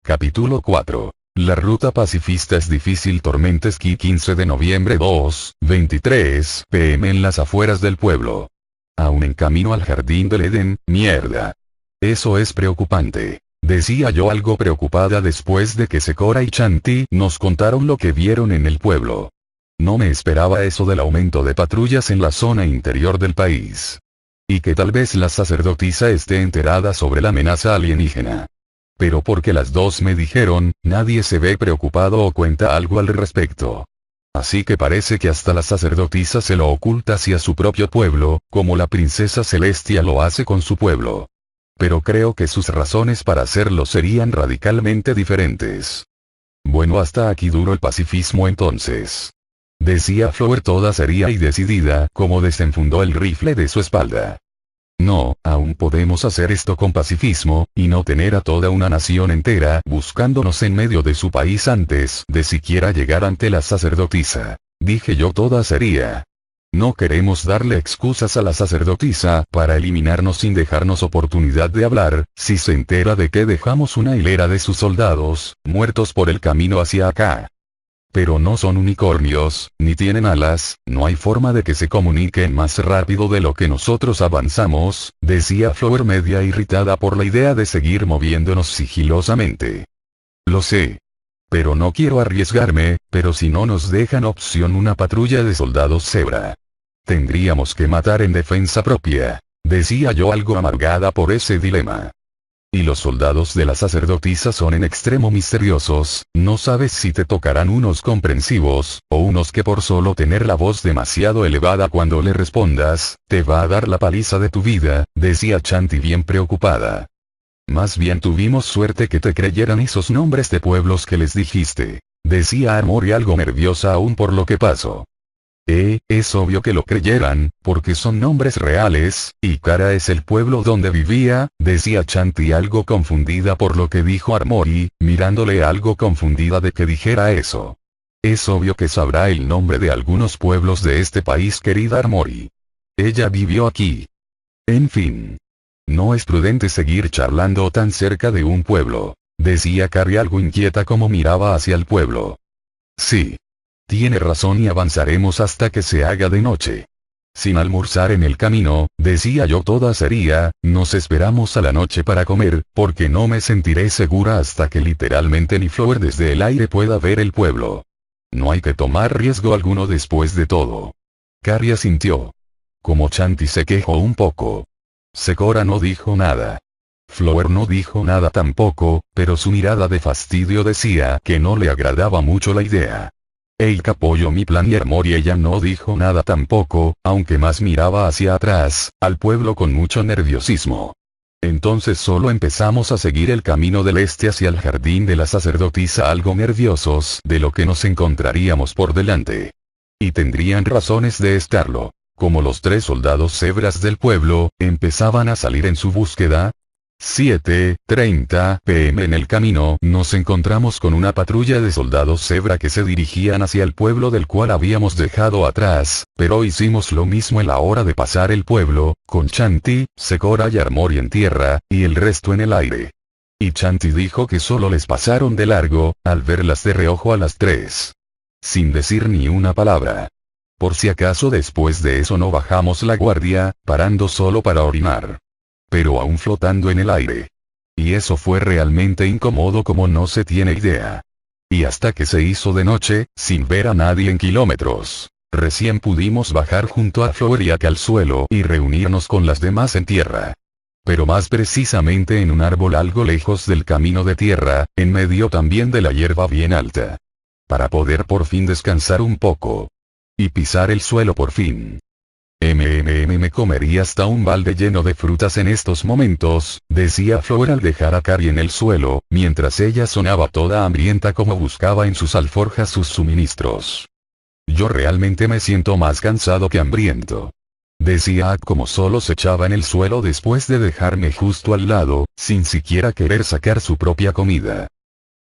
Capítulo 4. La ruta pacifista es difícil. Tormentesky, 15 de noviembre 2:23 p.m. en las afueras del pueblo. Aún en camino al jardín del Edén. Mierda. Eso es preocupante. Decía yo algo preocupada después de que Sekora y Chanti nos contaron lo que vieron en el pueblo. No me esperaba eso del aumento de patrullas en la zona interior del país. Y que tal vez la sacerdotisa esté enterada sobre la amenaza alienígena. Pero porque las dos me dijeron, nadie se ve preocupado o cuenta algo al respecto. Así que parece que hasta la sacerdotisa se lo oculta hacia su propio pueblo, como la princesa Celestia lo hace con su pueblo. Pero creo que sus razones para hacerlo serían radicalmente diferentes. Bueno, hasta aquí duró el pacifismo entonces. Decía Flower toda seria y decidida, como desenfundó el rifle de su espalda. No, aún podemos hacer esto con pacifismo, y no tener a toda una nación entera buscándonos en medio de su país antes de siquiera llegar ante la sacerdotisa. Dije yo toda seria. No queremos darle excusas a la sacerdotisa para eliminarnos sin dejarnos oportunidad de hablar, si se entera de que dejamos una hilera de sus soldados muertos por el camino hacia acá. Pero no son unicornios, ni tienen alas, no hay forma de que se comuniquen más rápido de lo que nosotros avanzamos, decía Flower media irritada por la idea de seguir moviéndonos sigilosamente. Lo sé. Pero no quiero arriesgarme, pero si no nos dejan opción una patrulla de soldados Zebra. Tendríamos que matar en defensa propia, decía yo algo amargada por ese dilema. Y los soldados de la sacerdotisa son en extremo misteriosos, no sabes si te tocarán unos comprensivos, o unos que por solo tener la voz demasiado elevada cuando le respondas, te va a dar la paliza de tu vida, decía Chanti bien preocupada. Más bien tuvimos suerte que te creyeran esos nombres de pueblos que les dijiste, decía Armory algo nerviosa aún por lo que pasó. Es obvio que lo creyeran, porque son nombres reales, y Kara es el pueblo donde vivía, decía Chanti algo confundida por lo que dijo Armory, mirándole algo confundida de que dijera eso. Es obvio que sabrá el nombre de algunos pueblos de este país, querida Armory. Ella vivió aquí. En fin. No es prudente seguir charlando tan cerca de un pueblo, decía Carrie algo inquieta como miraba hacia el pueblo. Sí. Tiene razón y avanzaremos hasta que se haga de noche. Sin almorzar en el camino, decía yo toda seria, nos esperamos a la noche para comer, porque no me sentiré segura hasta que literalmente ni Flower desde el aire pueda ver el pueblo. No hay que tomar riesgo alguno después de todo. Carrie asintió. Como Chanti se quejó un poco. Sekora no dijo nada. Flower no dijo nada tampoco, pero su mirada de fastidio decía que no le agradaba mucho la idea. Eik apoyó mi plan y Armory ella no dijo nada tampoco, aunque más miraba hacia atrás, al pueblo con mucho nerviosismo. Entonces solo empezamos a seguir el camino del este hacia el jardín de la sacerdotisa algo nerviosos de lo que nos encontraríamos por delante. Y tendrían razones de estarlo. Como los 3 soldados cebras del pueblo, empezaban a salir en su búsqueda. 7:30 p.m. en el camino nos encontramos con una patrulla de soldados cebra que se dirigían hacia el pueblo del cual habíamos dejado atrás, pero hicimos lo mismo en la hora de pasar el pueblo, con Chanti, Sekora y Armory en tierra, y el resto en el aire. Y Chanti dijo que solo les pasaron de largo, al verlas de reojo a las 3. Sin decir ni una palabra. Por si acaso después de eso no bajamos la guardia, parando solo para orinar. Pero aún flotando en el aire. Y eso fue realmente incómodo como no se tiene idea. Y hasta que se hizo de noche, sin ver a nadie en kilómetros, recién pudimos bajar junto a Flower y al suelo y reunirnos con las demás en tierra. Pero más precisamente en un árbol algo lejos del camino de tierra, en medio también de la hierba bien alta. Para poder por fin descansar un poco. Y pisar el suelo por fin. Me comería hasta un balde lleno de frutas en estos momentos, decía Flower al dejar a Carrie en el suelo, mientras ella sonaba toda hambrienta como buscaba en sus alforjas sus suministros. Yo realmente me siento más cansado que hambriento. Decía como solo se echaba en el suelo después de dejarme justo al lado, sin siquiera querer sacar su propia comida.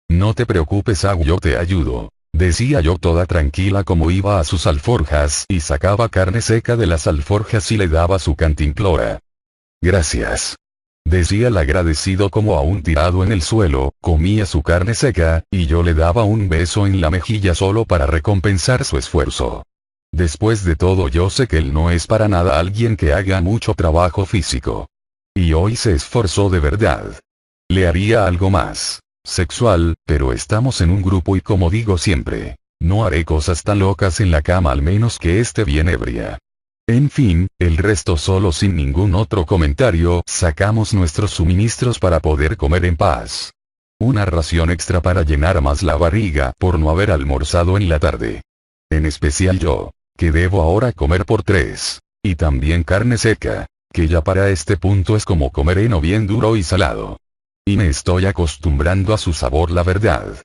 No te preocupes, yo te ayudo. Decía yo toda tranquila como iba a sus alforjas y sacaba carne seca de las alforjas y le daba su cantimplora. Gracias. decía el agradecido como aún tirado en el suelo, comía su carne seca, y yo le daba un beso en la mejilla solo para recompensar su esfuerzo. Después de todo yo sé que él no es para nada alguien que haga mucho trabajo físico. Y hoy se esforzó de verdad. Le haría algo más sexual, pero estamos en un grupo y como digo siempre, no haré cosas tan locas en la cama al menos que esté bien ebria. En fin, el resto solo sin ningún otro comentario, sacamos nuestros suministros para poder comer en paz. Una ración extra para llenar más la barriga por no haber almorzado en la tarde. En especial yo, que debo ahora comer por 3. Y también carne seca, que ya para este punto es como comer heno bien duro y salado. Y me estoy acostumbrando a su sabor la verdad.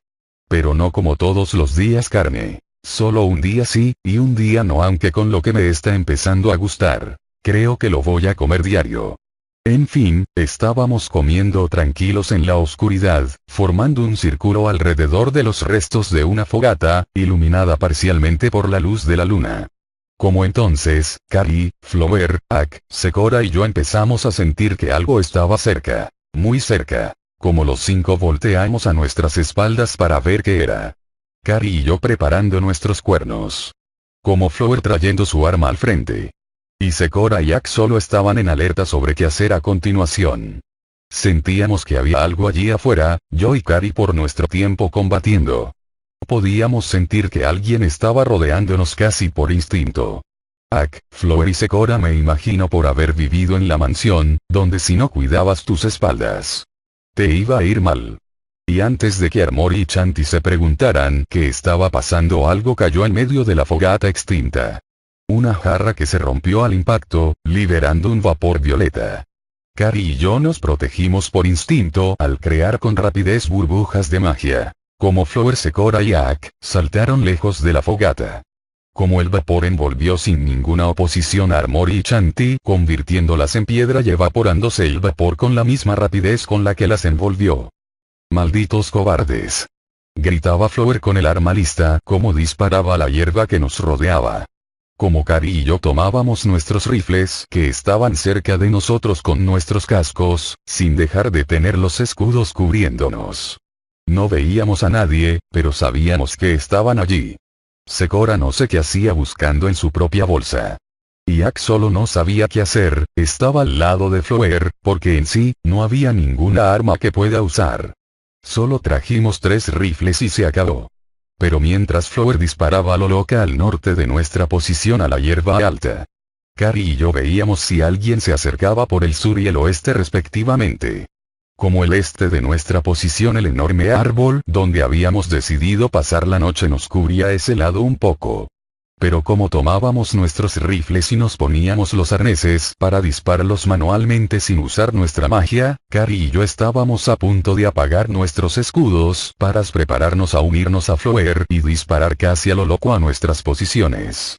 Pero no como todos los días carne. Solo un día sí, y un día no, aunque con lo que me está empezando a gustar, creo que lo voy a comer diario. En fin, estábamos comiendo tranquilos en la oscuridad, formando un círculo alrededor de los restos de una fogata, iluminada parcialmente por la luz de la luna. Como entonces, Kari, Flower, Ak, Sekora y yo empezamos a sentir que algo estaba cerca, muy cerca. Como los 5 volteamos a nuestras espaldas para ver qué era. Kari y yo preparando nuestros cuernos. Como Flower trayendo su arma al frente. Y Sekora y Ak solo estaban en alerta sobre qué hacer a continuación. Sentíamos que había algo allí afuera, yo y Kari por nuestro tiempo combatiendo. Podíamos sentir que alguien estaba rodeándonos casi por instinto. Ak, Flower y Sekora me imagino por haber vivido en la mansión, donde si no cuidabas tus espaldas, te iba a ir mal. Y antes de que Armori y Chanti se preguntaran qué estaba pasando, algo cayó en medio de la fogata extinta. Una jarra que se rompió al impacto, liberando un vapor violeta. Kari y yo nos protegimos por instinto al crear con rapidez burbujas de magia. Como Flower, Sekora y Ak, saltaron lejos de la fogata. Como el vapor envolvió sin ninguna oposición a Armori y Chanti, convirtiéndolas en piedra y evaporándose el vapor con la misma rapidez con la que las envolvió. ¡Malditos cobardes!, gritaba Flower con el arma lista, como disparaba a la hierba que nos rodeaba. Como Kari y yo tomábamos nuestros rifles que estaban cerca de nosotros con nuestros cascos, sin dejar de tener los escudos cubriéndonos. No veíamos a nadie, pero sabíamos que estaban allí. Sekora no sé qué hacía buscando en su propia bolsa. Y Ak solo no sabía qué hacer, estaba al lado de Flower, porque en sí, no había ninguna arma que pueda usar. Solo trajimos 3 rifles y se acabó. Pero mientras Flower disparaba a lo loca al norte de nuestra posición a la hierba alta, Kari y yo veíamos si alguien se acercaba por el sur y el oeste respectivamente. Como el este de nuestra posición, el enorme árbol donde habíamos decidido pasar la noche nos cubría ese lado un poco. Pero como tomábamos nuestros rifles y nos poníamos los arneses para dispararlos manualmente sin usar nuestra magia, Kari y yo estábamos a punto de apagar nuestros escudos para prepararnos a unirnos a Flower y disparar casi a lo loco a nuestras posiciones.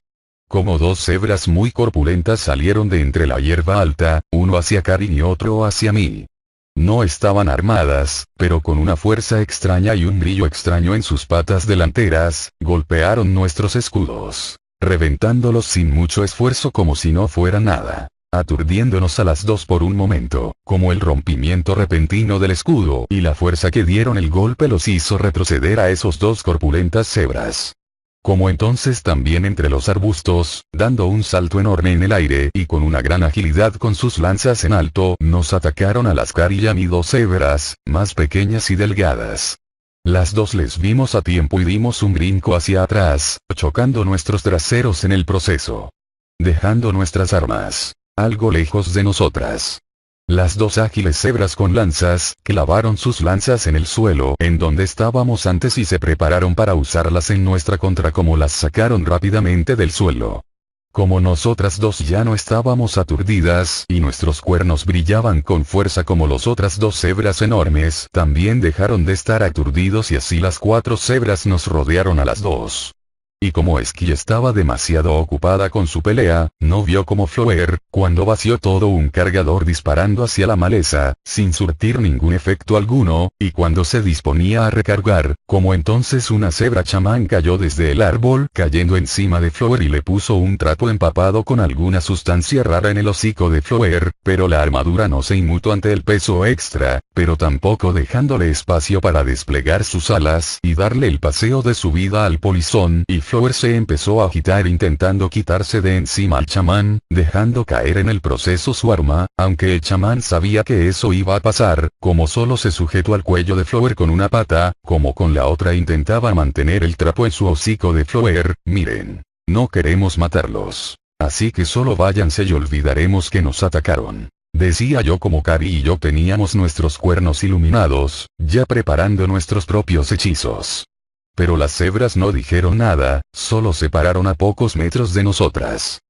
Como 2 cebras muy corpulentas salieron de entre la hierba alta, uno hacia Kari y otro hacia mí. No estaban armadas, pero con una fuerza extraña y un brillo extraño en sus patas delanteras, golpearon nuestros escudos, reventándolos sin mucho esfuerzo como si no fuera nada, aturdiéndonos a las 2 por un momento, como el rompimiento repentino del escudo y la fuerza que dieron el golpe los hizo retroceder a esos 2 corpulentas cebras. Como entonces también entre los arbustos, dando un salto enorme en el aire y con una gran agilidad con sus lanzas en alto, nos atacaron a las Kari y a mí 2 cebras, más pequeñas y delgadas. Las 2 les vimos a tiempo y dimos un brinco hacia atrás, chocando nuestros traseros en el proceso. Dejando nuestras armas algo lejos de nosotras. Las 2 ágiles cebras con lanzas, clavaron sus lanzas en el suelo en donde estábamos antes y se prepararon para usarlas en nuestra contra, como las sacaron rápidamente del suelo. Como nosotras 2 ya no estábamos aturdidas y nuestros cuernos brillaban con fuerza como las otras 2 cebras enormes también dejaron de estar aturdidos y así las 4 cebras nos rodearon a las 2. Y como Esqui estaba demasiado ocupada con su pelea, no vio como Flower, cuando vació todo un cargador disparando hacia la maleza, sin surtir ningún efecto alguno, y cuando se disponía a recargar, como entonces una cebra chamán cayó desde el árbol, cayendo encima de Flower y le puso un trapo empapado con alguna sustancia rara en el hocico de Flower, pero la armadura no se inmutó ante el peso extra, pero tampoco dejándole espacio para desplegar sus alas y darle el paseo de su vida al polizón, y Flower se empezó a agitar intentando quitarse de encima al chamán, dejando caer en el proceso su arma, aunque el chamán sabía que eso iba a pasar, como solo se sujetó al cuello de Flower con una pata, como con la otra intentaba mantener el trapo en su hocico de Flower. Miren, no queremos matarlos. Así que solo váyanse y olvidaremos que nos atacaron. Decía yo como Cari y yo teníamos nuestros cuernos iluminados, ya preparando nuestros propios hechizos. Pero las cebras no dijeron nada, solo se pararon a pocos metros de nosotras.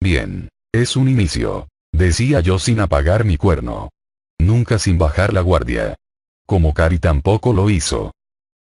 Bien. Es un inicio. Decía yo sin apagar mi cuerno. Nunca sin bajar la guardia. Como Cari tampoco lo hizo.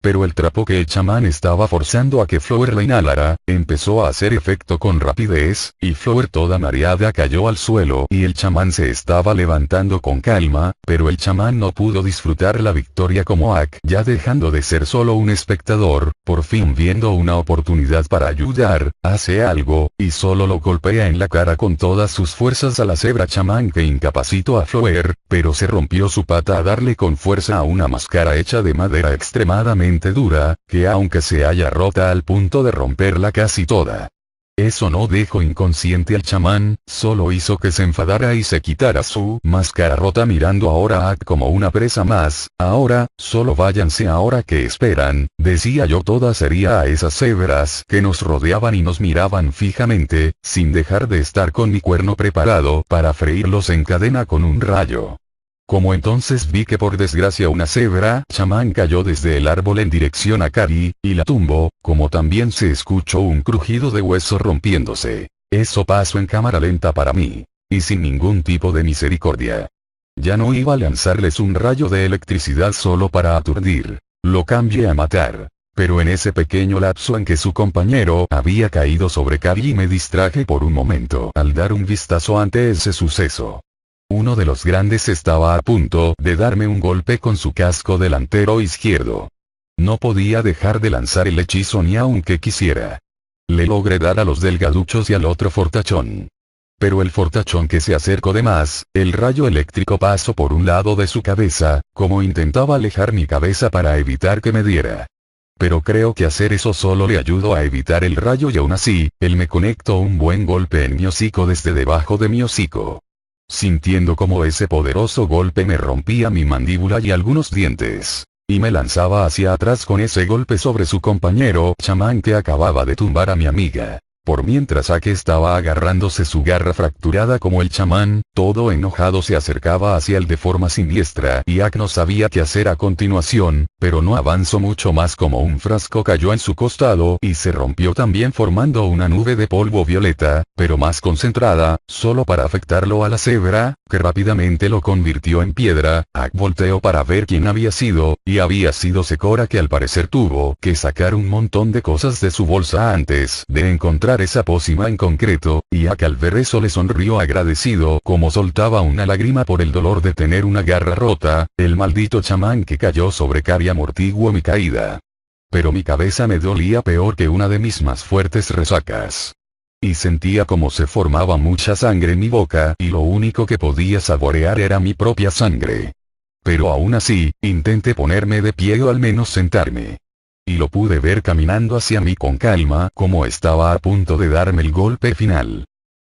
Pero el trapo que el chamán estaba forzando a que Flower la inhalara, empezó a hacer efecto con rapidez, y Flower toda mareada cayó al suelo y el chamán se estaba levantando con calma, pero el chamán no pudo disfrutar la victoria como Ak, ya dejando de ser solo un espectador, por fin viendo una oportunidad para ayudar, hace algo, y solo lo golpea en la cara con todas sus fuerzas a la cebra chamán que incapacitó a Flower, pero se rompió su pata a darle con fuerza a una máscara hecha de madera extremadamente dura, que aunque se haya rota al punto de romperla casi toda. Eso no dejó inconsciente al chamán, solo hizo que se enfadara y se quitara su máscara rota mirando ahora a Ak como una presa más. Ahora, solo váyanse ahora que esperan, decía yo toda seria a esas cebras que nos rodeaban y nos miraban fijamente, sin dejar de estar con mi cuerno preparado para freírlos en cadena con un rayo. Como entonces vi que por desgracia una cebra chamán cayó desde el árbol en dirección a Cari, y la tumbó, como también se escuchó un crujido de hueso rompiéndose. Eso pasó en cámara lenta para mí. Y sin ningún tipo de misericordia. Ya no iba a lanzarles un rayo de electricidad solo para aturdir. Lo cambié a matar. Pero en ese pequeño lapso en que su compañero había caído sobre Cari me distraje por un momento al dar un vistazo ante ese suceso. Uno de los grandes estaba a punto de darme un golpe con su casco delantero izquierdo. No podía dejar de lanzar el hechizo ni aunque quisiera. Le logré dar a los delgaduchos y al otro fortachón. Pero el fortachón que se acercó de más, el rayo eléctrico pasó por un lado de su cabeza, como intentaba alejar mi cabeza para evitar que me diera. Pero creo que hacer eso solo le ayudó a evitar el rayo y aún así, él me conectó un buen golpe en mi hocico desde debajo de mi hocico. Sintiendo como ese poderoso golpe me rompía mi mandíbula y algunos dientes. Y me lanzaba hacia atrás con ese golpe sobre su compañero chamán que acababa de tumbar a mi amiga. Por mientras Ak estaba agarrándose su garra fracturada como el chamán, todo enojado se acercaba hacia él de forma siniestra y Ak no sabía qué hacer a continuación, pero no avanzó mucho más como un frasco cayó en su costado y se rompió también formando una nube de polvo violeta, pero más concentrada, solo para afectarlo a la cebra, que rápidamente lo convirtió en piedra. Ak volteó para ver quién había sido, y había sido Secora que al parecer tuvo que sacar un montón de cosas de su bolsa antes de encontrar esa pócima en concreto, y Ak al ver eso le sonrió agradecido como soltaba una lágrima por el dolor de tener una garra rota. El maldito chamán que cayó sobre Cari amortiguó mi caída. Pero mi cabeza me dolía peor que una de mis más fuertes resacas. Y sentía como se formaba mucha sangre en mi boca y lo único que podía saborear era mi propia sangre. Pero aún así, intenté ponerme de pie o al menos sentarme. Y lo pude ver caminando hacia mí con calma como estaba a punto de darme el golpe final.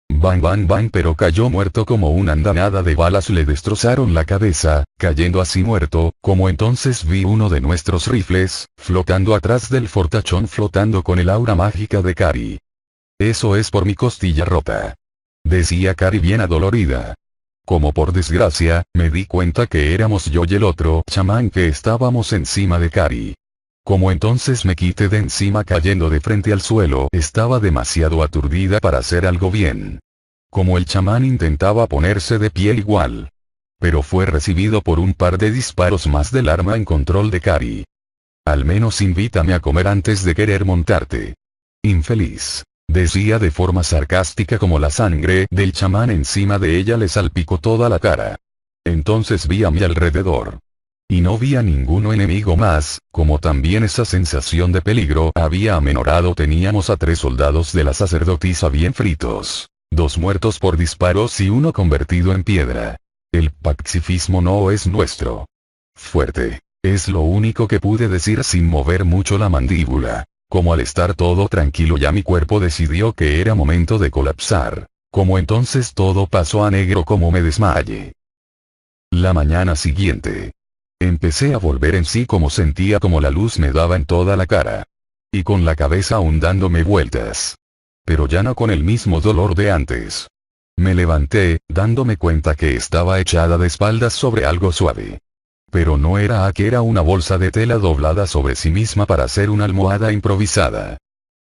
Bang bang bang, pero cayó muerto como una andanada de balas le destrozaron la cabeza, cayendo así muerto, como entonces vi uno de nuestros rifles, flotando atrás del fortachón flotando con el aura mágica de Cari. Eso es por mi costilla rota. Decía Cari bien adolorida. Como por desgracia, me di cuenta que éramos yo y el otro chamán que estábamos encima de Cari. Como entonces me quité de encima cayendo de frente al suelo, estaba demasiado aturdida para hacer algo bien. Como el chamán intentaba ponerse de pie igual. Pero fue recibido por un par de disparos más del arma en control de Cari. Al menos invítame a comer antes de querer montarte. Infeliz. Decía de forma sarcástica como la sangre del chamán encima de ella le salpicó toda la cara. Entonces vi a mi alrededor. Y no vi a ningún enemigo más, como también esa sensación de peligro había amenorado. Teníamos a 3 soldados de la sacerdotisa bien fritos. 2 muertos por disparos y 1 convertido en piedra. El pacifismo no es nuestro. Fuerte. Es lo único que pude decir sin mover mucho la mandíbula. Como al estar todo tranquilo ya mi cuerpo decidió que era momento de colapsar. Como entonces todo pasó a negro como me desmayé. La mañana siguiente. Empecé a volver en sí como sentía como la luz me daba en toda la cara. Y con la cabeza aún dándome vueltas. Pero ya no con el mismo dolor de antes. Me levanté, dándome cuenta que estaba echada de espaldas sobre algo suave. Pero no era que era una bolsa de tela doblada sobre sí misma para hacer una almohada improvisada.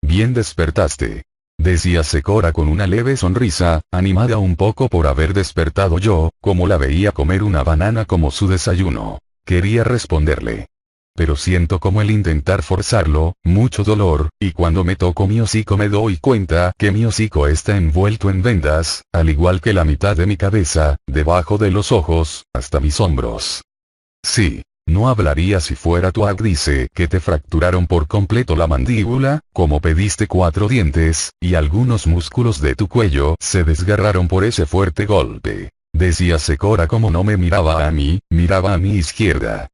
Bien despertaste. Decía Secora con una leve sonrisa, animada un poco por haber despertado yo, como la veía comer una banana como su desayuno. Quería responderle. Pero siento como el intentar forzarlo, mucho dolor, y cuando me toco mi hocico me doy cuenta que mi hocico está envuelto en vendas, al igual que la mitad de mi cabeza, debajo de los ojos, hasta mis hombros. Sí, no hablaría si fuera tu dice que te fracturaron por completo la mandíbula, como pediste 4 dientes, y algunos músculos de tu cuello se desgarraron por ese fuerte golpe. Decía Secora como no me miraba a mí, miraba a mi izquierda.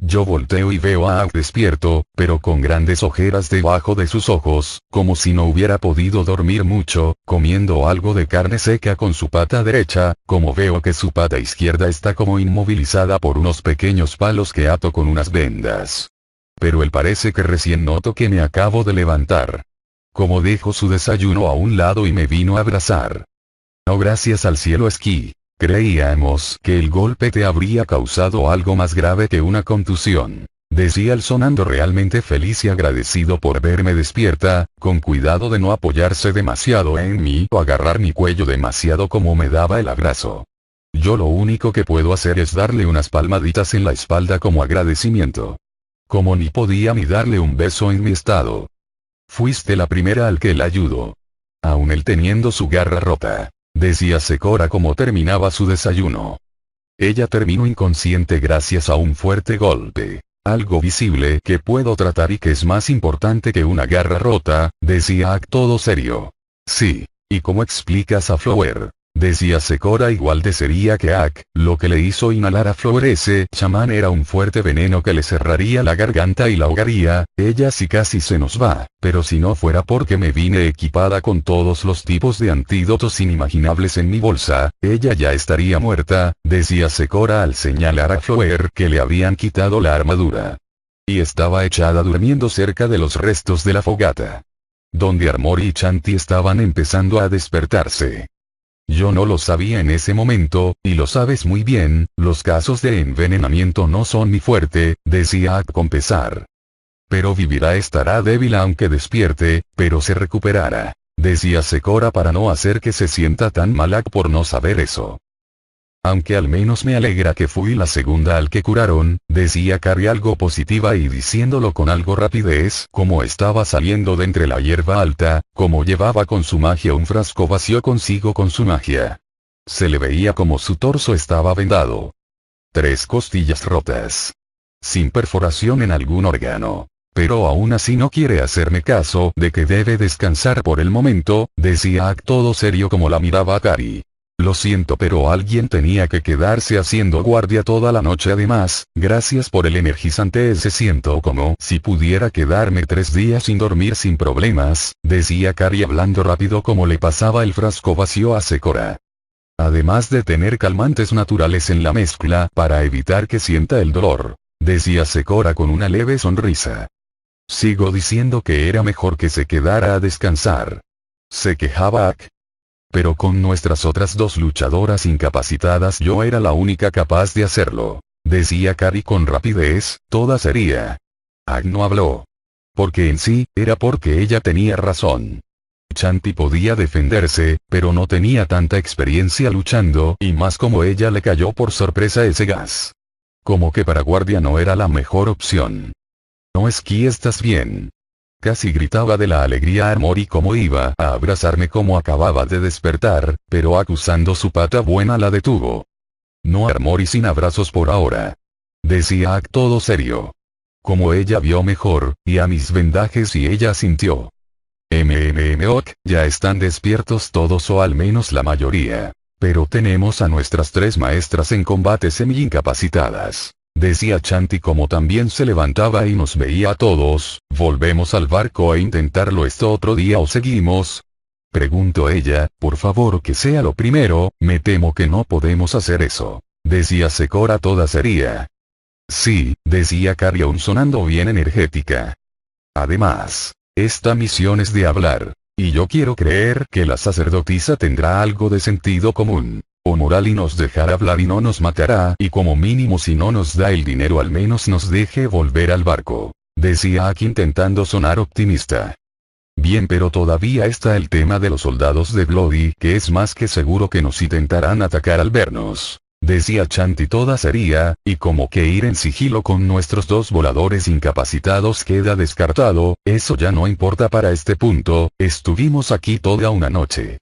Yo volteo y veo a Aang despierto, pero con grandes ojeras debajo de sus ojos, como si no hubiera podido dormir mucho, comiendo algo de carne seca con su pata derecha, como veo que su pata izquierda está como inmovilizada por unos pequeños palos que ato con unas vendas. Pero él parece que recién noto que me acabo de levantar. Como dejo su desayuno a un lado y me vino a abrazar. Oh, gracias al cielo, Esquí. Creíamos que el golpe te habría causado algo más grave que una contusión. Decía él sonando realmente feliz y agradecido por verme despierta, con cuidado de no apoyarse demasiado en mí o agarrar mi cuello demasiado como me daba el abrazo. Yo lo único que puedo hacer es darle unas palmaditas en la espalda como agradecimiento. Como ni podía ni darle un beso en mi estado. Fuiste la primera al que la ayudó. Aún él teniendo su garra rota. Decía Secora como terminaba su desayuno. Ella terminó inconsciente gracias a un fuerte golpe. Algo visible que puedo tratar y que es más importante que una garra rota, decía Aang todo serio. Sí. ¿Y cómo explicas a Flower? Decía Secora igual de seria que Aang, lo que le hizo inhalar a Flower ese chamán era un fuerte veneno que le cerraría la garganta y la ahogaría. Ella sí casi se nos va, pero si no fuera porque me vine equipada con todos los tipos de antídotos inimaginables en mi bolsa, ella ya estaría muerta, decía Secora al señalar a Flower que le habían quitado la armadura. Y estaba echada durmiendo cerca de los restos de la fogata. Donde Armor y Shanti estaban empezando a despertarse. Yo no lo sabía en ese momento, y lo sabes muy bien, los casos de envenenamiento no son mi fuerte, decía Aang con pesar. Pero vivirá, estará débil aunque despierte, pero se recuperará, decía Secora para no hacer que se sienta tan mal Aang por no saber eso. Aunque al menos me alegra que fui la segunda al que curaron, decía Carrie algo positiva y diciéndolo con algo rapidez, como estaba saliendo de entre la hierba alta, como llevaba con su magia un frasco vacío consigo con su magia. Se le veía como su torso estaba vendado. 3 costillas rotas. Sin perforación en algún órgano. Pero aún así no quiere hacerme caso de que debe descansar por el momento, decía Aang todo serio como la miraba a Carrie. Lo siento, pero alguien tenía que quedarse haciendo guardia toda la noche. Además, gracias por el energizante ese, siento como si pudiera quedarme 3 días sin dormir sin problemas, decía Carrie hablando rápido como le pasaba el frasco vacío a Secora. Además de tener calmantes naturales en la mezcla para evitar que sienta el dolor, decía Secora con una leve sonrisa. Sigo diciendo que era mejor que se quedara a descansar. Se quejaba Aang. Pero con nuestras otras 2 luchadoras incapacitadas yo era la única capaz de hacerlo, decía Carrie con rapidez, toda seria. Aang no habló. Porque en sí, era porque ella tenía razón. Shanti podía defenderse, pero no tenía tanta experiencia luchando y más como ella le cayó por sorpresa ese gas. Como que para guardia no era la mejor opción. No, Esquí, ¿estás bien? Casi gritaba de la alegría a Armor y cómo iba a abrazarme como acababa de despertar, pero acusando su pata buena la detuvo. No Armor y sin abrazos por ahora. Decía Ak todo serio. Como ella vio mejor, y a mis vendajes y ella sintió. Ok, ya están despiertos todos o al menos la mayoría. Pero tenemos a nuestras 3 maestras en combate semi-incapacitadas. Decía Shanti como también se levantaba y nos veía a todos, ¿volvemos al barco a intentarlo esto otro día o seguimos? Preguntó ella, por favor que sea lo primero, me temo que no podemos hacer eso. Decía Sekora toda seria. Sí, decía Kari aún sonando bien energética. Además, esta misión es de hablar. Y yo quiero creer que la sacerdotisa tendrá algo de sentido común. O moral y nos dejará hablar y no nos matará y como mínimo si no nos da el dinero al menos nos deje volver al barco. Decía Aki intentando sonar optimista. Bien pero todavía está el tema de los soldados de Bloody que es más que seguro que nos intentarán atacar al vernos. Decía Shanti toda seria, y como que ir en sigilo con nuestros 2 voladores incapacitados queda descartado, eso ya no importa para este punto, estuvimos aquí toda una noche.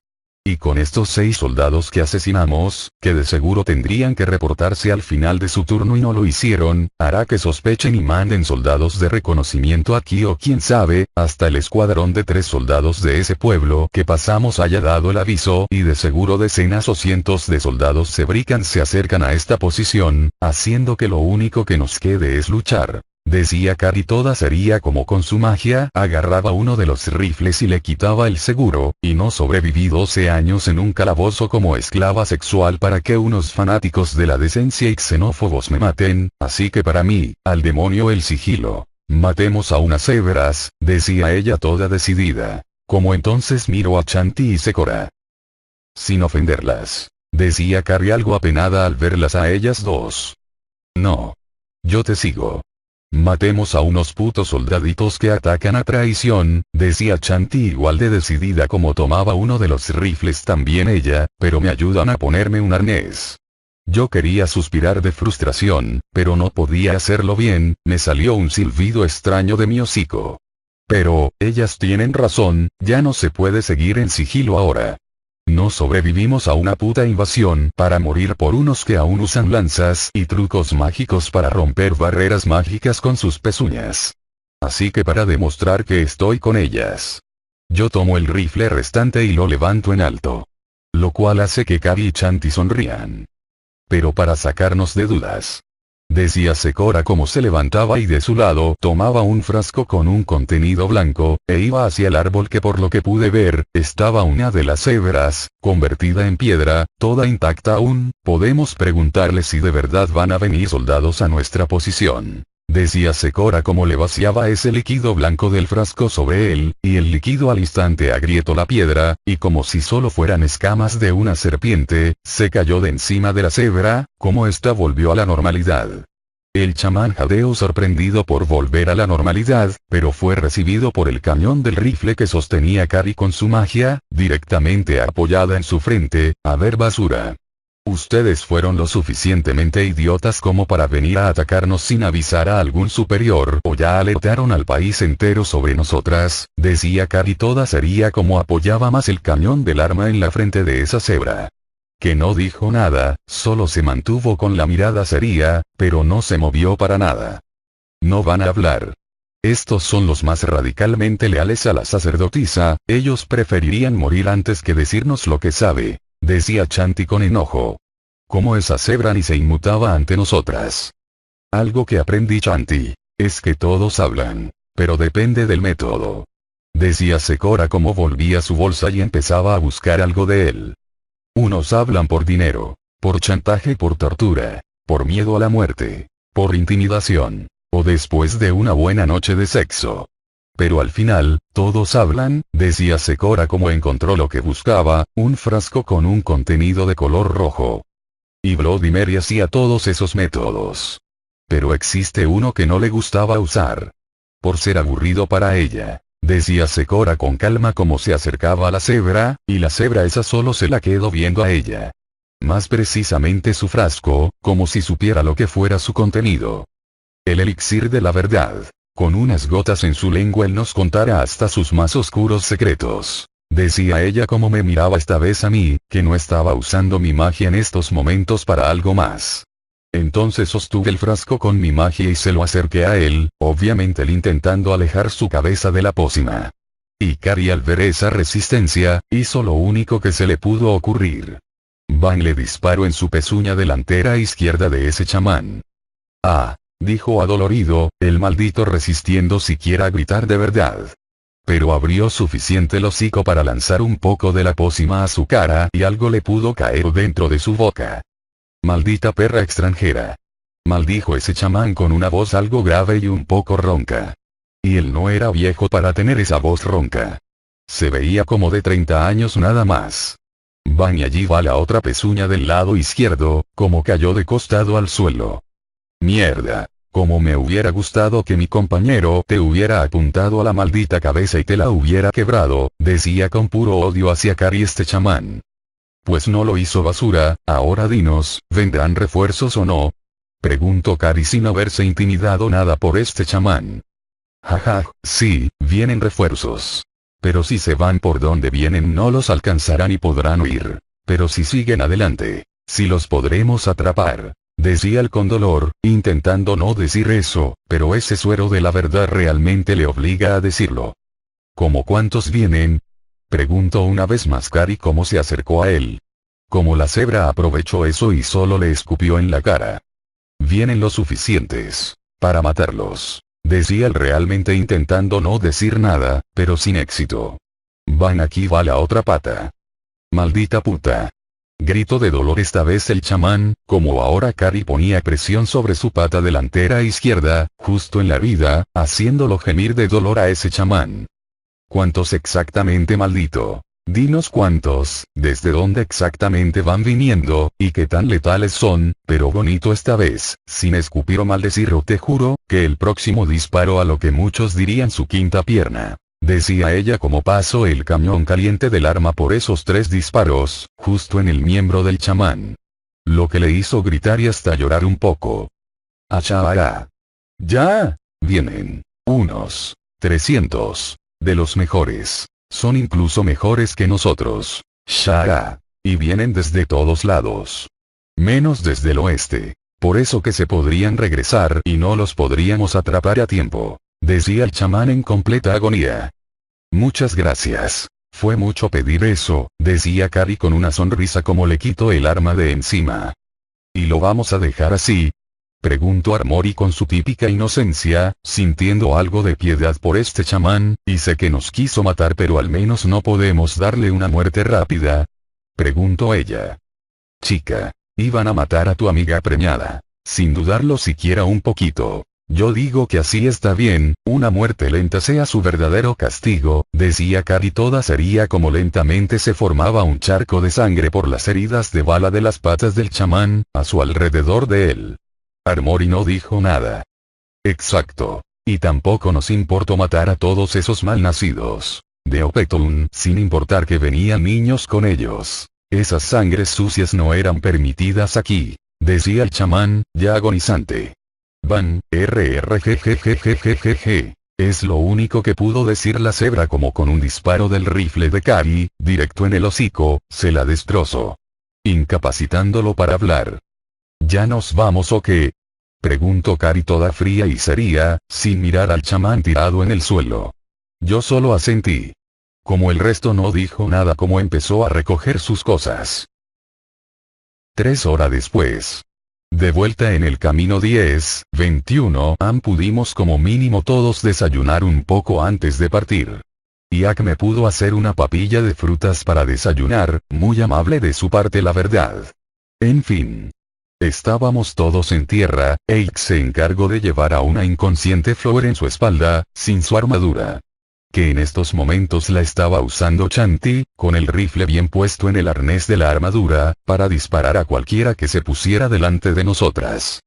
Y con estos 6 soldados que asesinamos, que de seguro tendrían que reportarse al final de su turno y no lo hicieron, hará que sospechen y manden soldados de reconocimiento aquí o quién sabe, hasta el escuadrón de 3 soldados de ese pueblo que pasamos haya dado el aviso y de seguro decenas o cientos de soldados se acercan a esta posición, haciendo que lo único que nos quede es luchar. Decía Kari toda seria como con su magia agarraba uno de los rifles y le quitaba el seguro, y no sobreviví 12 años en un calabozo como esclava sexual para que unos fanáticos de la decencia y xenófobos me maten, así que para mí, al demonio el sigilo. Matemos a unas hebras, decía ella toda decidida. Como entonces miro a Shanti y Sekora. Sin ofenderlas. Decía Kari algo apenada al verlas a ellas 2. No. Yo te sigo. Matemos a unos putos soldaditos que atacan a traición, decía Shanti igual de decidida como tomaba uno de los rifles también ella, pero me ayudan a ponerme un arnés. Yo quería suspirar de frustración, pero no podía hacerlo bien, me salió un silbido extraño de mi hocico. Pero, ellas tienen razón, ya no se puede seguir en sigilo ahora. No sobrevivimos a una puta invasión para morir por unos que aún usan lanzas y trucos mágicos para romper barreras mágicas con sus pezuñas. Así que para demostrar que estoy con ellas. Yo tomo el rifle restante y lo levanto en alto. Lo cual hace que Kari y Shanti sonrían. Pero para sacarnos de dudas. Decía Sekora como se levantaba y de su lado tomaba un frasco con un contenido blanco, e iba hacia el árbol que por lo que pude ver, estaba una de las hebras, convertida en piedra, toda intacta aún, podemos preguntarle si de verdad van a venir soldados a nuestra posición. Decía Sekora como le vaciaba ese líquido blanco del frasco sobre él, y el líquido al instante agrietó la piedra, y como si solo fueran escamas de una serpiente, se cayó de encima de la cebra, como ésta volvió a la normalidad. El chamán jadeó sorprendido por volver a la normalidad, pero fue recibido por el cañón del rifle que sostenía Kari con su magia, directamente apoyada en su frente, a ver basura. Ustedes fueron lo suficientemente idiotas como para venir a atacarnos sin avisar a algún superior o ya alertaron al país entero sobre nosotras, decía Kari toda seria como apoyaba más el cañón del arma en la frente de esa cebra. Que no dijo nada, solo se mantuvo con la mirada seria, pero no se movió para nada. No van a hablar. Estos son los más radicalmente leales a la sacerdotisa, ellos preferirían morir antes que decirnos lo que sabe. Decía Shanti con enojo. Como esa cebra ni se inmutaba ante nosotras. Algo que aprendí Shanti, es que todos hablan, pero depende del método. Decía Sekora como volvía a su bolsa y empezaba a buscar algo de él. Unos hablan por dinero, por chantaje y por tortura, por miedo a la muerte, por intimidación, o después de una buena noche de sexo. Pero al final, todos hablan, decía Sekora como encontró lo que buscaba, un frasco con un contenido de color rojo. Y Bloody Mary hacía todos esos métodos. Pero existe uno que no le gustaba usar. Por ser aburrido para ella, decía Sekora con calma como se acercaba a la cebra, y la cebra esa solo se la quedó viendo a ella. Más precisamente su frasco, como si supiera lo que fuera su contenido. El elixir de la verdad. con unas gotas en su lengua él nos contara hasta sus más oscuros secretos. Decía ella como me miraba esta vez a mí, que no estaba usando mi magia en estos momentos para algo más. Entonces sostuve el frasco con mi magia y se lo acerqué a él, obviamente él intentando alejar su cabeza de la pócima. Y Kari al ver esa resistencia, hizo lo único que se le pudo ocurrir. Van le disparó en su pezuña delantera izquierda de ese chamán. Ah, dijo adolorido, el maldito resistiendo siquiera a gritar de verdad. Pero abrió suficiente el hocico para lanzar un poco de la pócima a su cara y algo le pudo caer dentro de su boca. Maldita perra extranjera. Maldijo ese chamán con una voz algo grave y un poco ronca. Y él no era viejo para tener esa voz ronca. Se veía como de 30 años nada más. Van y allí va la otra pezuña del lado izquierdo, como cayó de costado al suelo. Mierda. Como me hubiera gustado que mi compañero te hubiera apuntado a la maldita cabeza y te la hubiera quebrado, decía con puro odio hacia Kari este chamán. Pues no lo hizo basura, ahora dinos, ¿vendrán refuerzos o no? Preguntó Kari sin haberse intimidado nada por este chamán. Jaja, sí, vienen refuerzos. Pero si se van por donde vienen no los alcanzarán y podrán huir. Pero si siguen adelante, sí los podremos atrapar. Decía él con dolor, intentando no decir eso, pero ese suero de la verdad realmente le obliga a decirlo. ¿Cómo cuántos vienen? Preguntó una vez más Kari como se acercó a él. Como la cebra aprovechó eso y solo le escupió en la cara. Vienen los suficientes para matarlos. Decía él realmente intentando no decir nada, pero sin éxito. Van aquí va la otra pata. Maldita puta. Gritó de dolor esta vez el chamán, como ahora Kari ponía presión sobre su pata delantera izquierda, justo en la herida, haciéndolo gemir de dolor a ese chamán. ¿Cuántos exactamente maldito? Dinos cuántos, desde dónde exactamente van viniendo, y qué tan letales son, pero bonito esta vez, sin escupir o maldecirlo te juro, que el próximo disparo a lo que muchos dirían su quinta pierna. Decía ella como pasó el cañón caliente del arma por esos 3 disparos, justo en el miembro del chamán. Lo que le hizo gritar y hasta llorar un poco. ¡Achara! ¡Ya! Vienen. Unos 300. De los mejores. Son incluso mejores que nosotros. ¡Shara! Y vienen desde todos lados. Menos desde el oeste. Por eso que se podrían regresar y no los podríamos atrapar a tiempo. Decía el chamán en completa agonía. Muchas gracias. Fue mucho pedir eso, decía Kari con una sonrisa como le quitó el arma de encima. ¿Y lo vamos a dejar así? Preguntó Armori con su típica inocencia, sintiendo algo de piedad por este chamán, y sé que nos quiso matar pero al menos no podemos darle una muerte rápida. Preguntó ella. Chica, iban a matar a tu amiga preñada. Sin dudarlo siquiera un poquito. Yo digo que así está bien, una muerte lenta sea su verdadero castigo, decía Kari toda sería como lentamente se formaba un charco de sangre por las heridas de bala de las patas del chamán, a su alrededor de él. Armori no dijo nada. Exacto. Y tampoco nos importó matar a todos esos malnacidos. De Opetun, sin importar que venían niños con ellos. Esas sangres sucias no eran permitidas aquí, decía el chamán, ya agonizante. Van, rrggggggg. Es lo único que pudo decir la cebra como con un disparo del rifle de Kari, directo en el hocico, se la destrozó. Incapacitándolo para hablar. ¿Ya nos vamos o qué? Preguntó Kari toda fría y seria, sin mirar al chamán tirado en el suelo. Yo solo asentí. Como el resto no dijo nada como empezó a recoger sus cosas. 3 horas después. De vuelta en el camino 10-21 pudimos como mínimo todos desayunar un poco antes de partir. Acme pudo hacer una papilla de frutas para desayunar, muy amable de su parte la verdad. En fin. Estábamos todos en tierra, Eik se encargó de llevar a una inconsciente Flower en su espalda, sin su armadura. Que en estos momentos la estaba usando Shanti, con el rifle bien puesto en el arnés de la armadura, para disparar a cualquiera que se pusiera delante de nosotras.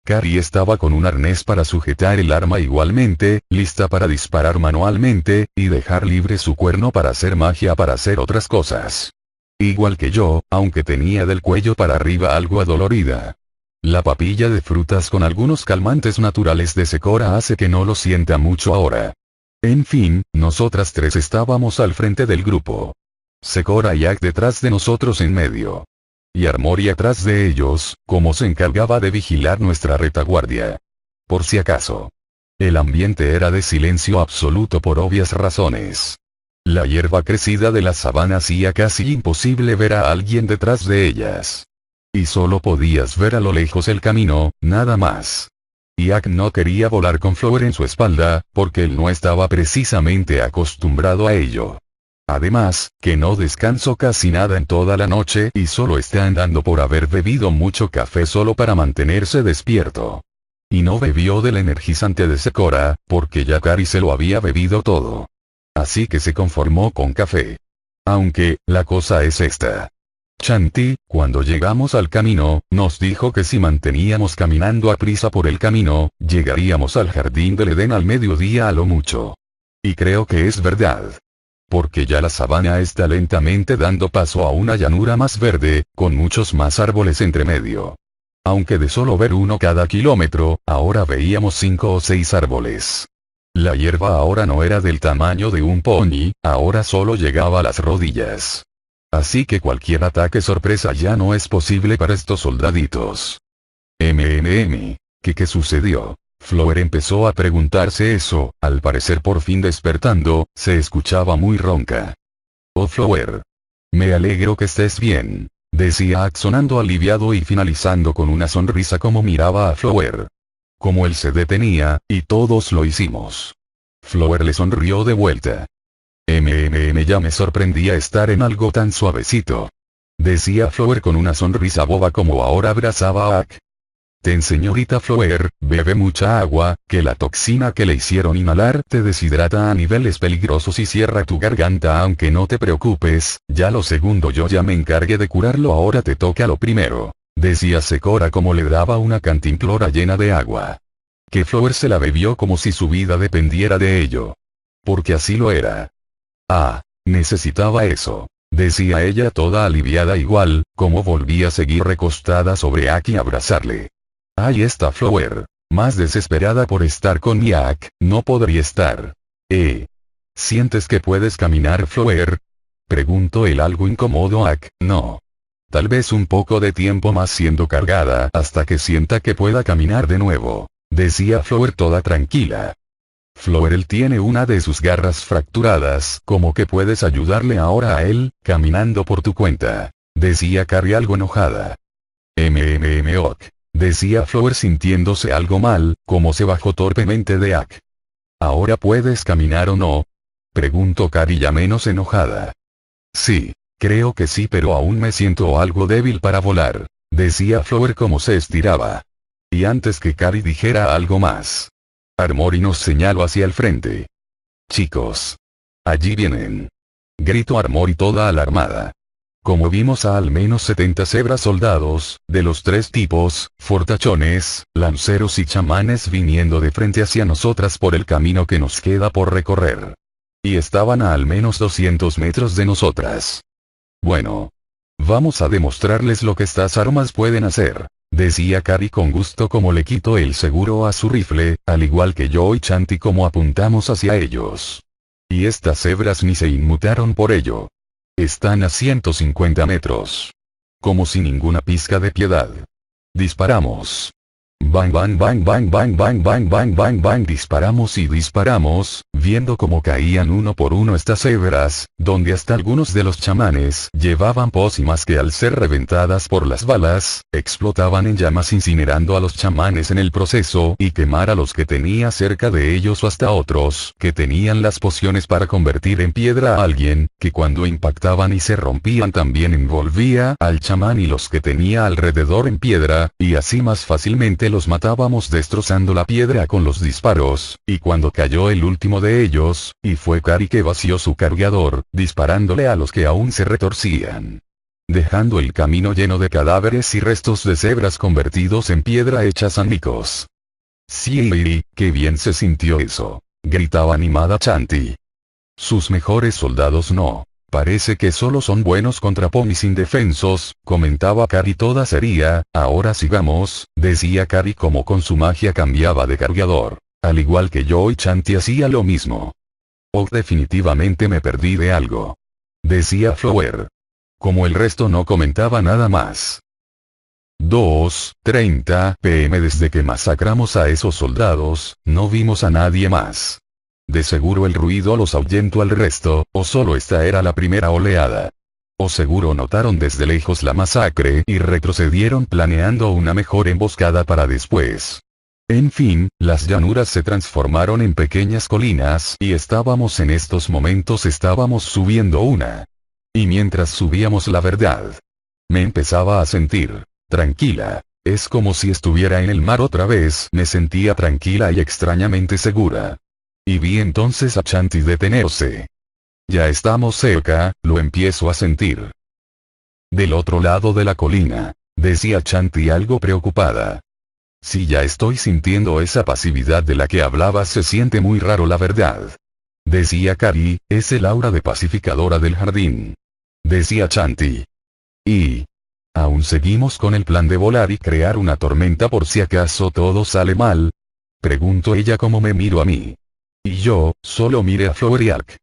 Kari estaba con un arnés para sujetar el arma igualmente, lista para disparar manualmente, y dejar libre su cuerno para hacer magia para hacer otras cosas. Igual que yo, aunque tenía del cuello para arriba algo adolorida. La papilla de frutas con algunos calmantes naturales de Secora hace que no lo sienta mucho ahora. En fin, nosotras tres estábamos al frente del grupo. Secora y Ak detrás de nosotros en medio. Y Armory atrás de ellos, como se encargaba de vigilar nuestra retaguardia. Por si acaso. El ambiente era de silencio absoluto por obvias razones. La hierba crecida de la sabana hacía casi imposible ver a alguien detrás de ellas. Y solo podías ver a lo lejos el camino, nada más. Y Ak no quería volar con Flower en su espalda, porque él no estaba precisamente acostumbrado a ello. Además, que no descansó casi nada en toda la noche y solo está andando por haber bebido mucho café solo para mantenerse despierto. Y no bebió del energizante de Secora, porque ya Kari se lo había bebido todo. Así que se conformó con café. Aunque, la cosa es esta. Shanti, cuando llegamos al camino, nos dijo que si manteníamos caminando a prisa por el camino, llegaríamos al jardín del Edén al mediodía a lo mucho. Y creo que es verdad. Porque ya la sabana está lentamente dando paso a una llanura más verde, con muchos más árboles entre medio. Aunque de solo ver uno cada kilómetro, ahora veíamos 5 o 6 árboles. La hierba ahora no era del tamaño de un pony, ahora solo llegaba a las rodillas. Así que cualquier ataque sorpresa ya no es posible para estos soldaditos. ¿Qué sucedió? Flower empezó a preguntarse eso, al parecer por fin despertando, se escuchaba muy ronca. Oh Flower. Me alegro que estés bien, decía Ak sonando aliviado y finalizando con una sonrisa como miraba a Flower. Como él se detenía, y todos lo hicimos. Flower le sonrió de vuelta. Ya me sorprendía estar en algo tan suavecito. Decía Flower con una sonrisa boba como ahora abrazaba a Ak. Señorita Flower, bebe mucha agua, que la toxina que le hicieron inhalar te deshidrata a niveles peligrosos y cierra tu garganta aunque no te preocupes, ya lo segundo yo ya me encargué de curarlo ahora te toca lo primero. Decía Secora como le daba una cantimplora llena de agua. Que Flower se la bebió como si su vida dependiera de ello. Porque así lo era. Ah, necesitaba eso, decía ella toda aliviada igual, como volvía a seguir recostada sobre Ak y abrazarle. Ahí está Flower, más desesperada por estar con mi Ak, no podría estar. ¿Sientes que puedes caminar Flower? Preguntó él algo incómodo a Ak, no. Tal vez un poco de tiempo más siendo cargada hasta que sienta que pueda caminar de nuevo, decía Flower toda tranquila. Flower él tiene una de sus garras fracturadas, como que puedes ayudarle ahora a él, caminando por tu cuenta, decía Carrie algo enojada. Ok, decía Flower sintiéndose algo mal, como se bajó torpemente de Ak. ¿Ahora puedes caminar o no? Preguntó Carrie ya menos enojada. Sí, creo que sí pero aún me siento algo débil para volar, decía Flower como se estiraba. Y antes que Carrie dijera algo más, Armory nos señaló hacia el frente. Chicos. Allí vienen. Gritó Armory toda alarmada. Como vimos a al menos 70 cebras soldados, de los 3 tipos, fortachones, lanceros y chamanes viniendo de frente hacia nosotras por el camino que nos queda por recorrer. Y estaban a al menos 200 metros de nosotras. Bueno. Vamos a demostrarles lo que estas armas pueden hacer. Decía Carrie con gusto como le quitó el seguro a su rifle, al igual que yo y Shanti como apuntamos hacia ellos. Y estas cebras ni se inmutaron por ello. Están a 150 metros. Como sin ninguna pizca de piedad. Disparamos. Bang bang bang bang bang bang bang bang bang bang disparamos y disparamos, viendo cómo caían uno por uno estas cebras, donde hasta algunos de los chamanes llevaban pócimas que al ser reventadas por las balas, explotaban en llamas incinerando a los chamanes en el proceso y quemar a los que tenía cerca de ellos o hasta otros que tenían las pociones para convertir en piedra a alguien, que cuando impactaban y se rompían también envolvía al chamán y los que tenía alrededor en piedra, y así más fácilmente los matábamos destrozando la piedra con los disparos, y cuando cayó el último de ellos, y fue Carrie que vació su cargador, disparándole a los que aún se retorcían. Dejando el camino lleno de cadáveres y restos de cebras convertidos en piedra hechas añicos. Sí, qué bien se sintió eso, gritaba animada Shanti. Sus mejores soldados no. Parece que solo son buenos contra ponis indefensos, comentaba Kari toda seria. Ahora sigamos, decía Kari como con su magia cambiaba de cargador. Al igual que yo y Chanti hacía lo mismo. Oh, definitivamente me perdí de algo, decía Flower. Como el resto no comentaba nada más. 2:30 p.m. Desde que masacramos a esos soldados, no vimos a nadie más. De seguro el ruido los ahuyentó al resto, o solo esta era la primera oleada. O seguro notaron desde lejos la masacre y retrocedieron planeando una mejor emboscada para después. En fin, las llanuras se transformaron en pequeñas colinas y estábamos subiendo una. Y mientras subíamos la verdad, me empezaba a sentir tranquila. Es como si estuviera en el mar otra vez. Me sentía tranquila y extrañamente segura. Y vi entonces a Chanti detenerse. Ya estamos cerca, lo empiezo a sentir. Del otro lado de la colina, decía Chanti algo preocupada. Si ya estoy sintiendo esa pasividad de la que hablabas, se siente muy raro la verdad. Decía Kari, es el aura de pacificadora del jardín. Decía Chanti. Y ¿aún seguimos con el plan de volar y crear una tormenta por si acaso todo sale mal? Preguntó ella como me miro a mí. Y yo, solo miré a Floriak.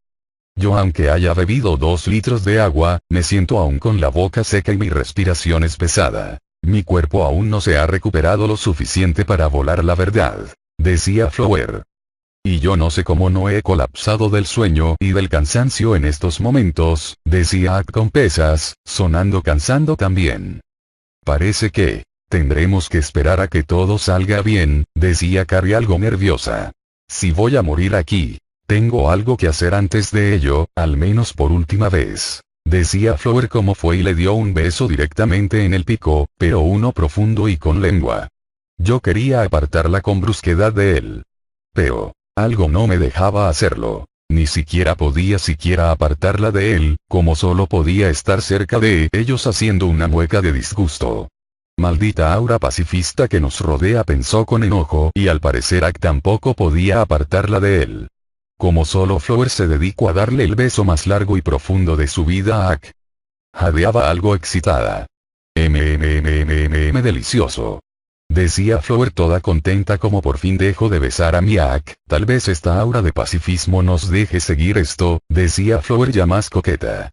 Yo, aunque haya bebido 2 litros de agua, me siento aún con la boca seca y mi respiración es pesada. Mi cuerpo aún no se ha recuperado lo suficiente para volar la verdad, decía Flower. Y yo no sé cómo no he colapsado del sueño y del cansancio en estos momentos, decía Ak con pesas, sonando cansado también. Parece que tendremos que esperar a que todo salga bien, decía Kari algo nerviosa. Si voy a morir aquí, tengo algo que hacer antes de ello, al menos por última vez. Decía Flower como fue y le dio un beso directamente en el pico, pero uno profundo y con lengua. Yo quería apartarla con brusquedad de él. Pero algo no me dejaba hacerlo. Ni siquiera podía apartarla de él, como solo podía estar cerca de ellos haciendo una mueca de disgusto. Maldita aura pacifista que nos rodea, pensó con enojo, y al parecer Ak tampoco podía apartarla de él. Como solo Flower se dedicó a darle el beso más largo y profundo de su vida a Ak. Jadeaba algo excitada. Delicioso. Decía Flower toda contenta como por fin dejo de besar a mi Ak. Tal vez esta aura de pacifismo nos deje seguir esto, decía Flower ya más coqueta.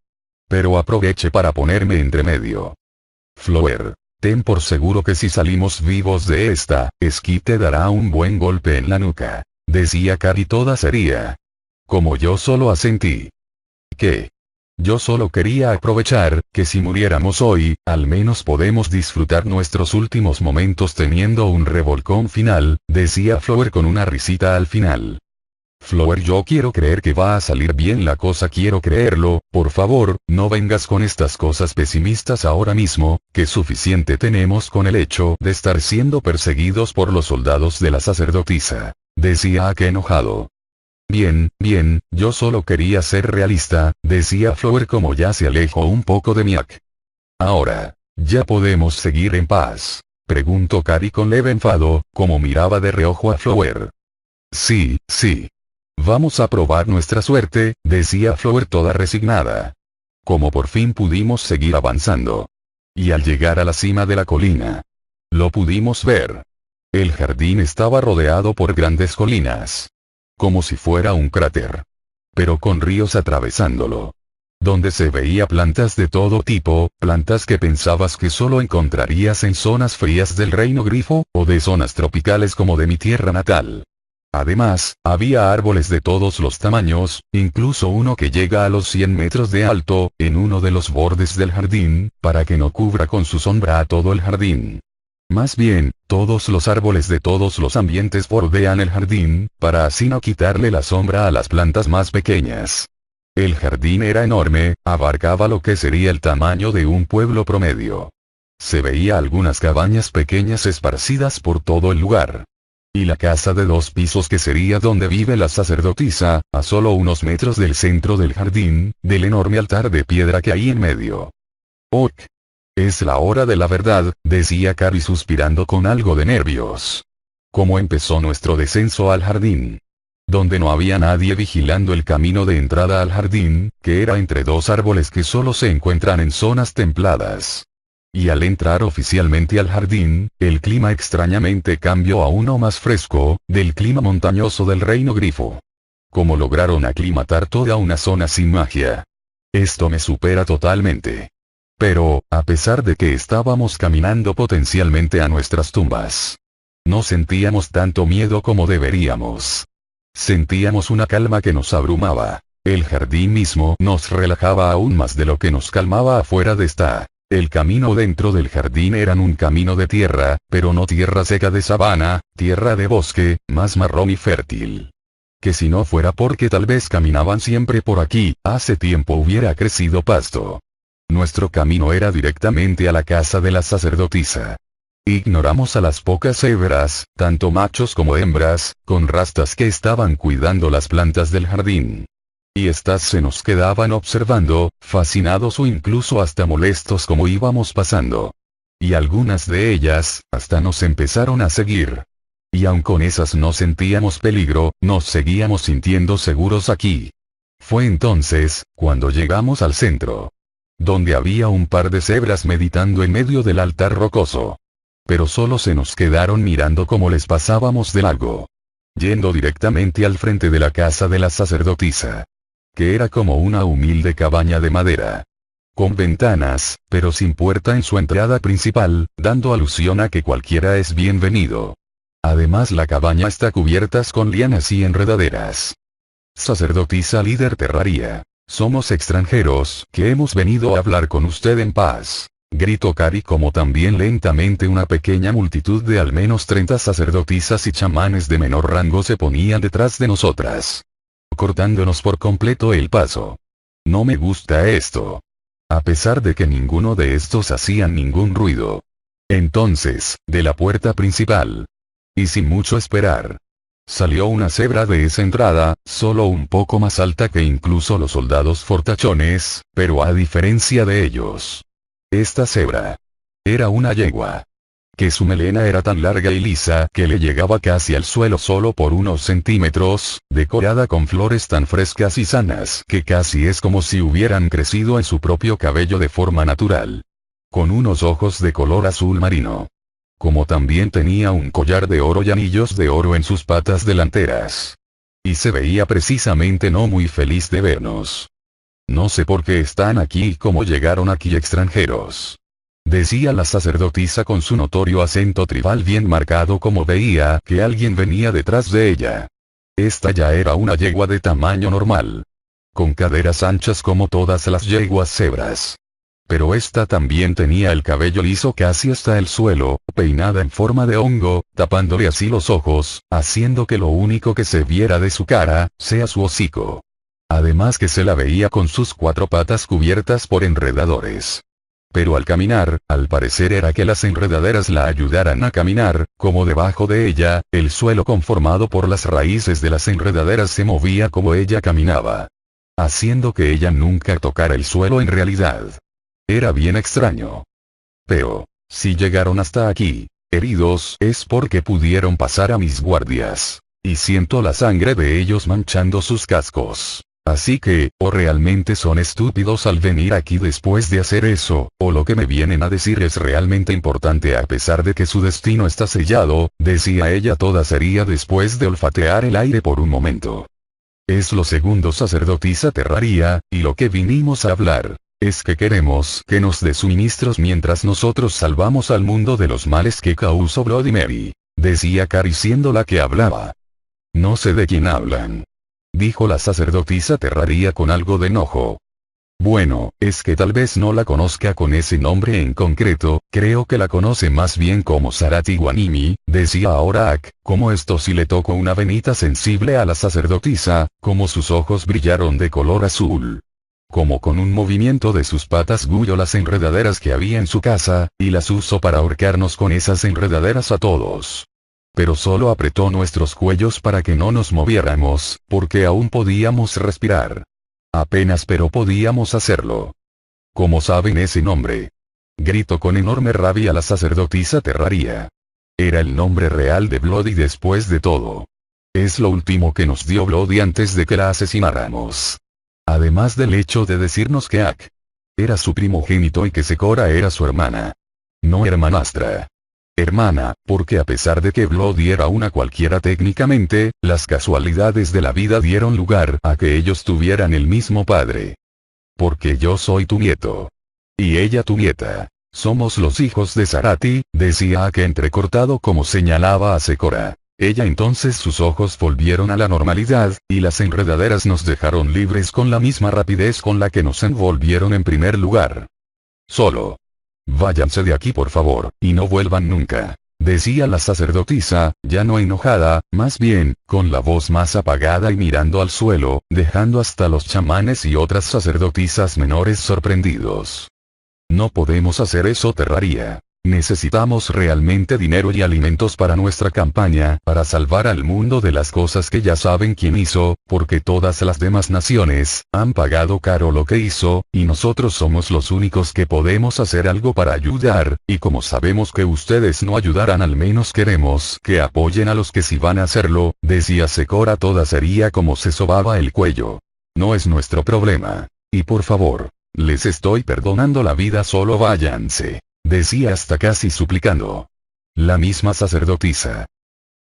Pero aproveche para ponerme entre medio. Flower, ten por seguro que si salimos vivos de esta, Skip te dará un buen golpe en la nuca. Decía Kari toda seria. Como yo solo asentí. ¿Qué? Yo solo quería aprovechar, que si muriéramos hoy, al menos podemos disfrutar nuestros últimos momentos teniendo un revolcón final, decía Flower con una risita al final. Flower, yo quiero creer que va a salir bien la cosa, quiero creerlo, por favor, no vengas con estas cosas pesimistas ahora mismo, que suficiente tenemos con el hecho de estar siendo perseguidos por los soldados de la sacerdotisa. Decía Ak enojado. Bien, yo solo quería ser realista, decía Flower como ya se alejó un poco de Miak. Ahora, ¿ya podemos seguir en paz? Preguntó Kari con leve enfado, como miraba de reojo a Flower. Sí. Vamos a probar nuestra suerte, decía Flower toda resignada. Como por fin pudimos seguir avanzando. Y al llegar a la cima de la colina, lo pudimos ver. El jardín estaba rodeado por grandes colinas. Como si fuera un cráter. Pero con ríos atravesándolo. Donde se veía plantas de todo tipo, plantas que pensabas que solo encontrarías en zonas frías del reino grifo, o de zonas tropicales como de mi tierra natal. Además, había árboles de todos los tamaños, incluso uno que llega a los 100 metros de alto, en uno de los bordes del jardín, para que no cubra con su sombra a todo el jardín. Más bien, todos los árboles de todos los ambientes bordean el jardín, para así no quitarle la sombra a las plantas más pequeñas. El jardín era enorme, abarcaba lo que sería el tamaño de un pueblo promedio. Se veía algunas cabañas pequeñas esparcidas por todo el lugar. Y la casa de 2 pisos que sería donde vive la sacerdotisa, a solo unos metros del centro del jardín, del enorme altar de piedra que hay en medio. Ok. Es la hora de la verdad, decía Kari suspirando con algo de nervios. ¿Cómo empezó nuestro descenso al jardín? donde no había nadie vigilando el camino de entrada al jardín, que era entre dos árboles que solo se encuentran en zonas templadas. Y al entrar oficialmente al jardín, el clima extrañamente cambió a uno más fresco, del clima montañoso del reino grifo. ¿Cómo lograron aclimatar toda una zona sin magia? Esto me supera totalmente. Pero, a pesar de que estábamos caminando potencialmente a nuestras tumbas, no sentíamos tanto miedo como deberíamos. Sentíamos una calma que nos abrumaba. El jardín mismo nos relajaba aún más de lo que nos calmaba afuera de esta. El camino dentro del jardín era un camino de tierra, pero no tierra seca de sabana, tierra de bosque, más marrón y fértil. Que si no fuera porque tal vez caminaban siempre por aquí, hace tiempo hubiera crecido pasto. Nuestro camino era directamente a la casa de la sacerdotisa. Ignoramos a las pocas cebras, tanto machos como hembras, con rastas que estaban cuidando las plantas del jardín. Y estas se nos quedaban observando, fascinados o incluso hasta molestos como íbamos pasando. Y algunas de ellas, hasta nos empezaron a seguir. Y aun con esas no sentíamos peligro, nos seguíamos sintiendo seguros aquí. Fue entonces, cuando llegamos al centro, donde había un par de cebras meditando en medio del altar rocoso. Pero solo se nos quedaron mirando como les pasábamos de largo. Yendo directamente al frente de la casa de la sacerdotisa, que era como una humilde cabaña de madera, con ventanas, pero sin puerta en su entrada principal, dando alusión a que cualquiera es bienvenido. Además la cabaña está cubierta con lianas y enredaderas. Sacerdotisa líder Terraria, somos extranjeros que hemos venido a hablar con usted en paz, gritó Cari, como también lentamente una pequeña multitud de al menos 30 sacerdotisas y chamanes de menor rango se ponían detrás de nosotras, cortándonos por completo el paso. No me gusta esto. A pesar de que ninguno de estos hacían ningún ruido. Entonces, de la puerta principal, y sin mucho esperar, salió una cebra de esa entrada, solo un poco más alta que incluso los soldados fortachones, pero a diferencia de ellos, esta cebra era una yegua, que su melena era tan larga y lisa que le llegaba casi al suelo solo por unos centímetros, decorada con flores tan frescas y sanas que casi es como si hubieran crecido en su propio cabello de forma natural. Con unos ojos de color azul marino. Como también tenía un collar de oro y anillos de oro en sus patas delanteras. Y se veía precisamente no muy feliz de vernos. No sé por qué están aquí y cómo llegaron aquí extranjeros, decía la sacerdotisa con su notorio acento tribal bien marcado, como veía que alguien venía detrás de ella. Esta ya era una yegua de tamaño normal, con caderas anchas como todas las yeguas cebras. Pero esta también tenía el cabello liso casi hasta el suelo, peinada en forma de hongo, tapándole así los ojos, haciendo que lo único que se viera de su cara sea su hocico. Además que se la veía con sus 4 patas cubiertas por enredadores. Pero al caminar, al parecer era que las enredaderas la ayudaran a caminar, como debajo de ella, el suelo conformado por las raíces de las enredaderas se movía como ella caminaba, haciendo que ella nunca tocara el suelo en realidad. Era bien extraño. Pero, si llegaron hasta aquí, heridos, es porque pudieron pasar a mis guardias, y siento la sangre de ellos manchando sus cascos. Así que, o realmente son estúpidos al venir aquí después de hacer eso, o lo que me vienen a decir es realmente importante a pesar de que su destino está sellado, decía ella toda seria después de olfatear el aire por un momento. Es lo segundo, sacerdotisa Terraria, y lo que vinimos a hablar, es que queremos que nos dé suministros mientras nosotros salvamos al mundo de los males que causó Bloody Mary, decía Cari siendo la que hablaba. No sé de quién hablan, dijo la sacerdotisa Terraria con algo de enojo. Bueno, es que tal vez no la conozca con ese nombre en concreto, creo que la conoce más bien como Sarati Guanimi, decía ahora Ak, como esto sí le tocó una venita sensible a la sacerdotisa, como sus ojos brillaron de color azul. Como con un movimiento de sus patas gulló las enredaderas que había en su casa, y las usó para ahorcarnos con esas enredaderas a todos. Pero solo apretó nuestros cuellos para que no nos moviéramos, porque aún podíamos respirar. Apenas pero podíamos hacerlo. ¿Cómo saben ese nombre?, gritó con enorme rabia la sacerdotisa Terraria. Era el nombre real de Bloody después de todo. Es lo último que nos dio Bloody antes de que la asesináramos. Además del hecho de decirnos que Ak era su primogénito y que Secora era su hermana. No hermanastra. Hermana, porque a pesar de que Bloody era una cualquiera técnicamente, las casualidades de la vida dieron lugar a que ellos tuvieran el mismo padre. Porque yo soy tu nieto. Y ella tu nieta. Somos los hijos de Zarati, decía Ak entrecortado como señalaba a Secora. Ella entonces sus ojos volvieron a la normalidad, y las enredaderas nos dejaron libres con la misma rapidez con la que nos envolvieron en primer lugar. Solo. Váyanse de aquí por favor, y no vuelvan nunca, decía la sacerdotisa, ya no enojada, más bien, con la voz más apagada y mirando al suelo, dejando hasta los chamanes y otras sacerdotisas menores sorprendidos. No podemos hacer eso, Terraria. Necesitamos realmente dinero y alimentos para nuestra campaña, para salvar al mundo de las cosas que ya saben quién hizo, porque todas las demás naciones han pagado caro lo que hizo, y nosotros somos los únicos que podemos hacer algo para ayudar, y como sabemos que ustedes no ayudarán, al menos queremos que apoyen a los que sí van a hacerlo, decía Secora toda seria como se sobaba el cuello. No es nuestro problema. Y por favor, les estoy perdonando la vida, solo váyanse. Decía hasta casi suplicando. La misma sacerdotisa.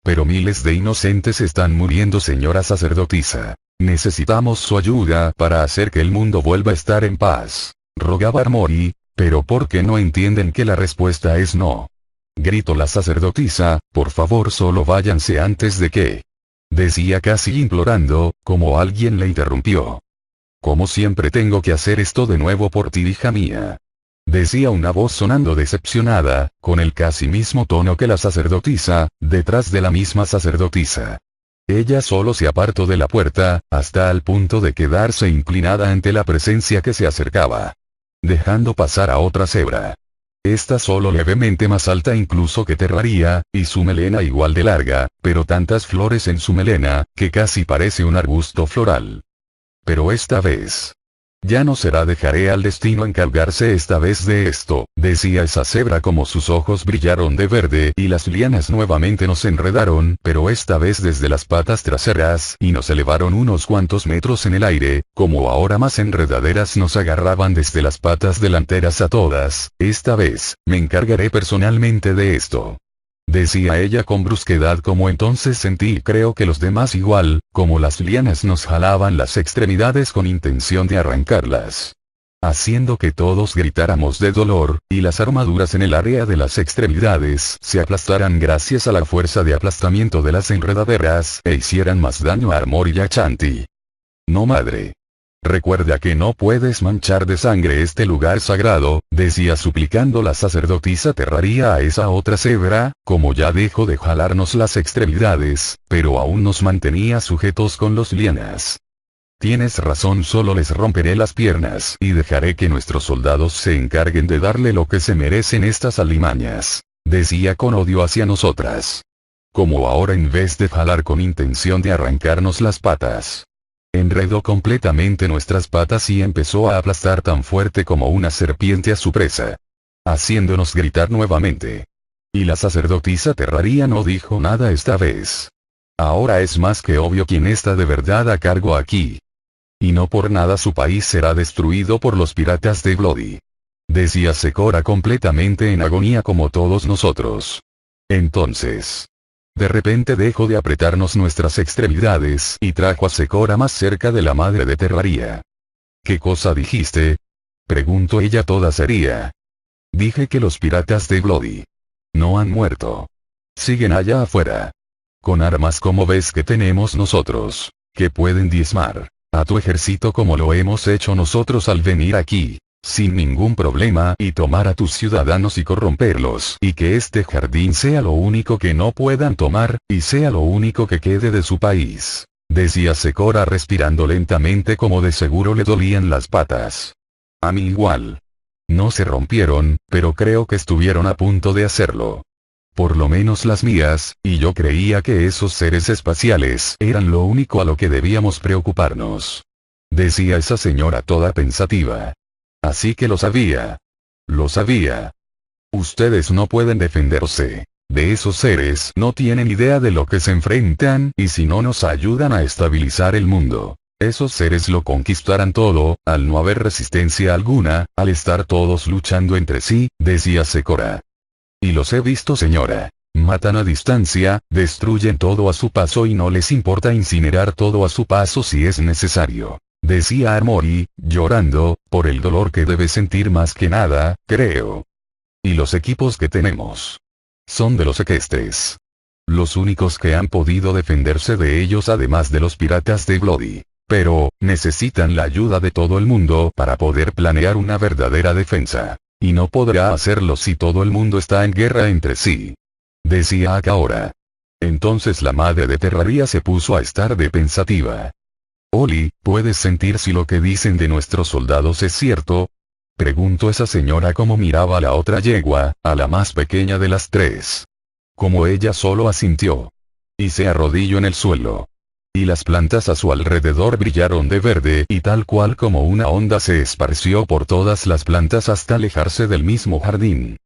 Pero miles de inocentes están muriendo, señora sacerdotisa. Necesitamos su ayuda para hacer que el mundo vuelva a estar en paz. Rogaba Armory, pero ¿por qué no entienden que la respuesta es no? Gritó la sacerdotisa, por favor solo váyanse antes de que. Decía casi implorando, como alguien le interrumpió. Como siempre tengo que hacer esto de nuevo por ti, hija mía. Decía una voz sonando decepcionada, con el casi mismo tono que la sacerdotisa, detrás de la misma sacerdotisa. Ella solo se apartó de la puerta, hasta el punto de quedarse inclinada ante la presencia que se acercaba. Dejando pasar a otra cebra. Esta solo levemente más alta incluso que Terraria, y su melena igual de larga, pero tantas flores en su melena, que casi parece un arbusto floral. Pero esta vez. Ya no será, dejaré al destino encargarse esta vez de esto, decía esa cebra como sus ojos brillaron de verde y las lianas nuevamente nos enredaron, pero esta vez desde las patas traseras y nos elevaron unos cuantos metros en el aire, como ahora más enredaderas nos agarraban desde las patas delanteras a todas. Esta vez, me encargaré personalmente de esto. Decía ella con brusquedad, como entonces sentí, y creo que los demás igual, como las lianas nos jalaban las extremidades con intención de arrancarlas. Haciendo que todos gritáramos de dolor, y las armaduras en el área de las extremidades se aplastaran gracias a la fuerza de aplastamiento de las enredaderas, e hicieran más daño a Armory y a Shanti. No, madre. Recuerda que no puedes manchar de sangre este lugar sagrado, decía suplicando la sacerdotisa Terraria a esa otra cebra, como ya dejó de jalarnos las extremidades, pero aún nos mantenía sujetos con los lianas. Tienes razón, solo les romperé las piernas y dejaré que nuestros soldados se encarguen de darle lo que se merecen estas alimañas, decía con odio hacia nosotras. Como ahora, en vez de jalar con intención de arrancarnos las patas, enredó completamente nuestras patas y empezó a aplastar tan fuerte como una serpiente a su presa, haciéndonos gritar nuevamente. Y la sacerdotisa Terraria no dijo nada esta vez. Ahora es más que obvio quién está de verdad a cargo aquí. Y no por nada su país será destruido por los piratas de Bloody. Decía Secora completamente en agonía como todos nosotros. Entonces, de repente dejó de apretarnos nuestras extremidades y trajo a Secora más cerca de la madre de Terraria. ¿Qué cosa dijiste?, preguntó ella toda seria. Dije que los piratas de Bloody no han muerto. Siguen allá afuera. Con armas como ves que tenemos nosotros, que pueden diezmar a tu ejército como lo hemos hecho nosotros al venir aquí, sin ningún problema, y tomar a tus ciudadanos y corromperlos, y que este jardín sea lo único que no puedan tomar, y sea lo único que quede de su país, decía Secora respirando lentamente como de seguro le dolían las patas. A mí igual. No se rompieron, pero creo que estuvieron a punto de hacerlo. Por lo menos las mías, y yo creía que esos seres espaciales eran lo único a lo que debíamos preocuparnos. Decía esa señora toda pensativa. Así que lo sabía. Lo sabía. Ustedes no pueden defenderse. de esos seres no tienen idea de lo que se enfrentan y si no nos ayudan a estabilizar el mundo. Esos seres lo conquistarán todo, al no haber resistencia alguna, al estar todos luchando entre sí, decía Secora. Y los he visto, señora. Matan a distancia, destruyen todo a su paso y no les importa incinerar todo a su paso si es necesario. Decía Armori, llorando, por el dolor que debe sentir más que nada, creo. Y los equipos que tenemos son de los equestres. Los únicos que han podido defenderse de ellos además de los piratas de Bloody. Pero, necesitan la ayuda de todo el mundo para poder planear una verdadera defensa. Y no podrá hacerlo si todo el mundo está en guerra entre sí. Decía Akaora. Entonces la madre de Terraria se puso a estar de pensativa. Oli, ¿puedes sentir si lo que dicen de nuestros soldados es cierto? Preguntó esa señora como miraba a la otra yegua, a la más pequeña de las tres. Como ella solo asintió. Y se arrodilló en el suelo. Y las plantas a su alrededor brillaron de verde y tal cual como una onda se esparció por todas las plantas hasta alejarse del mismo jardín.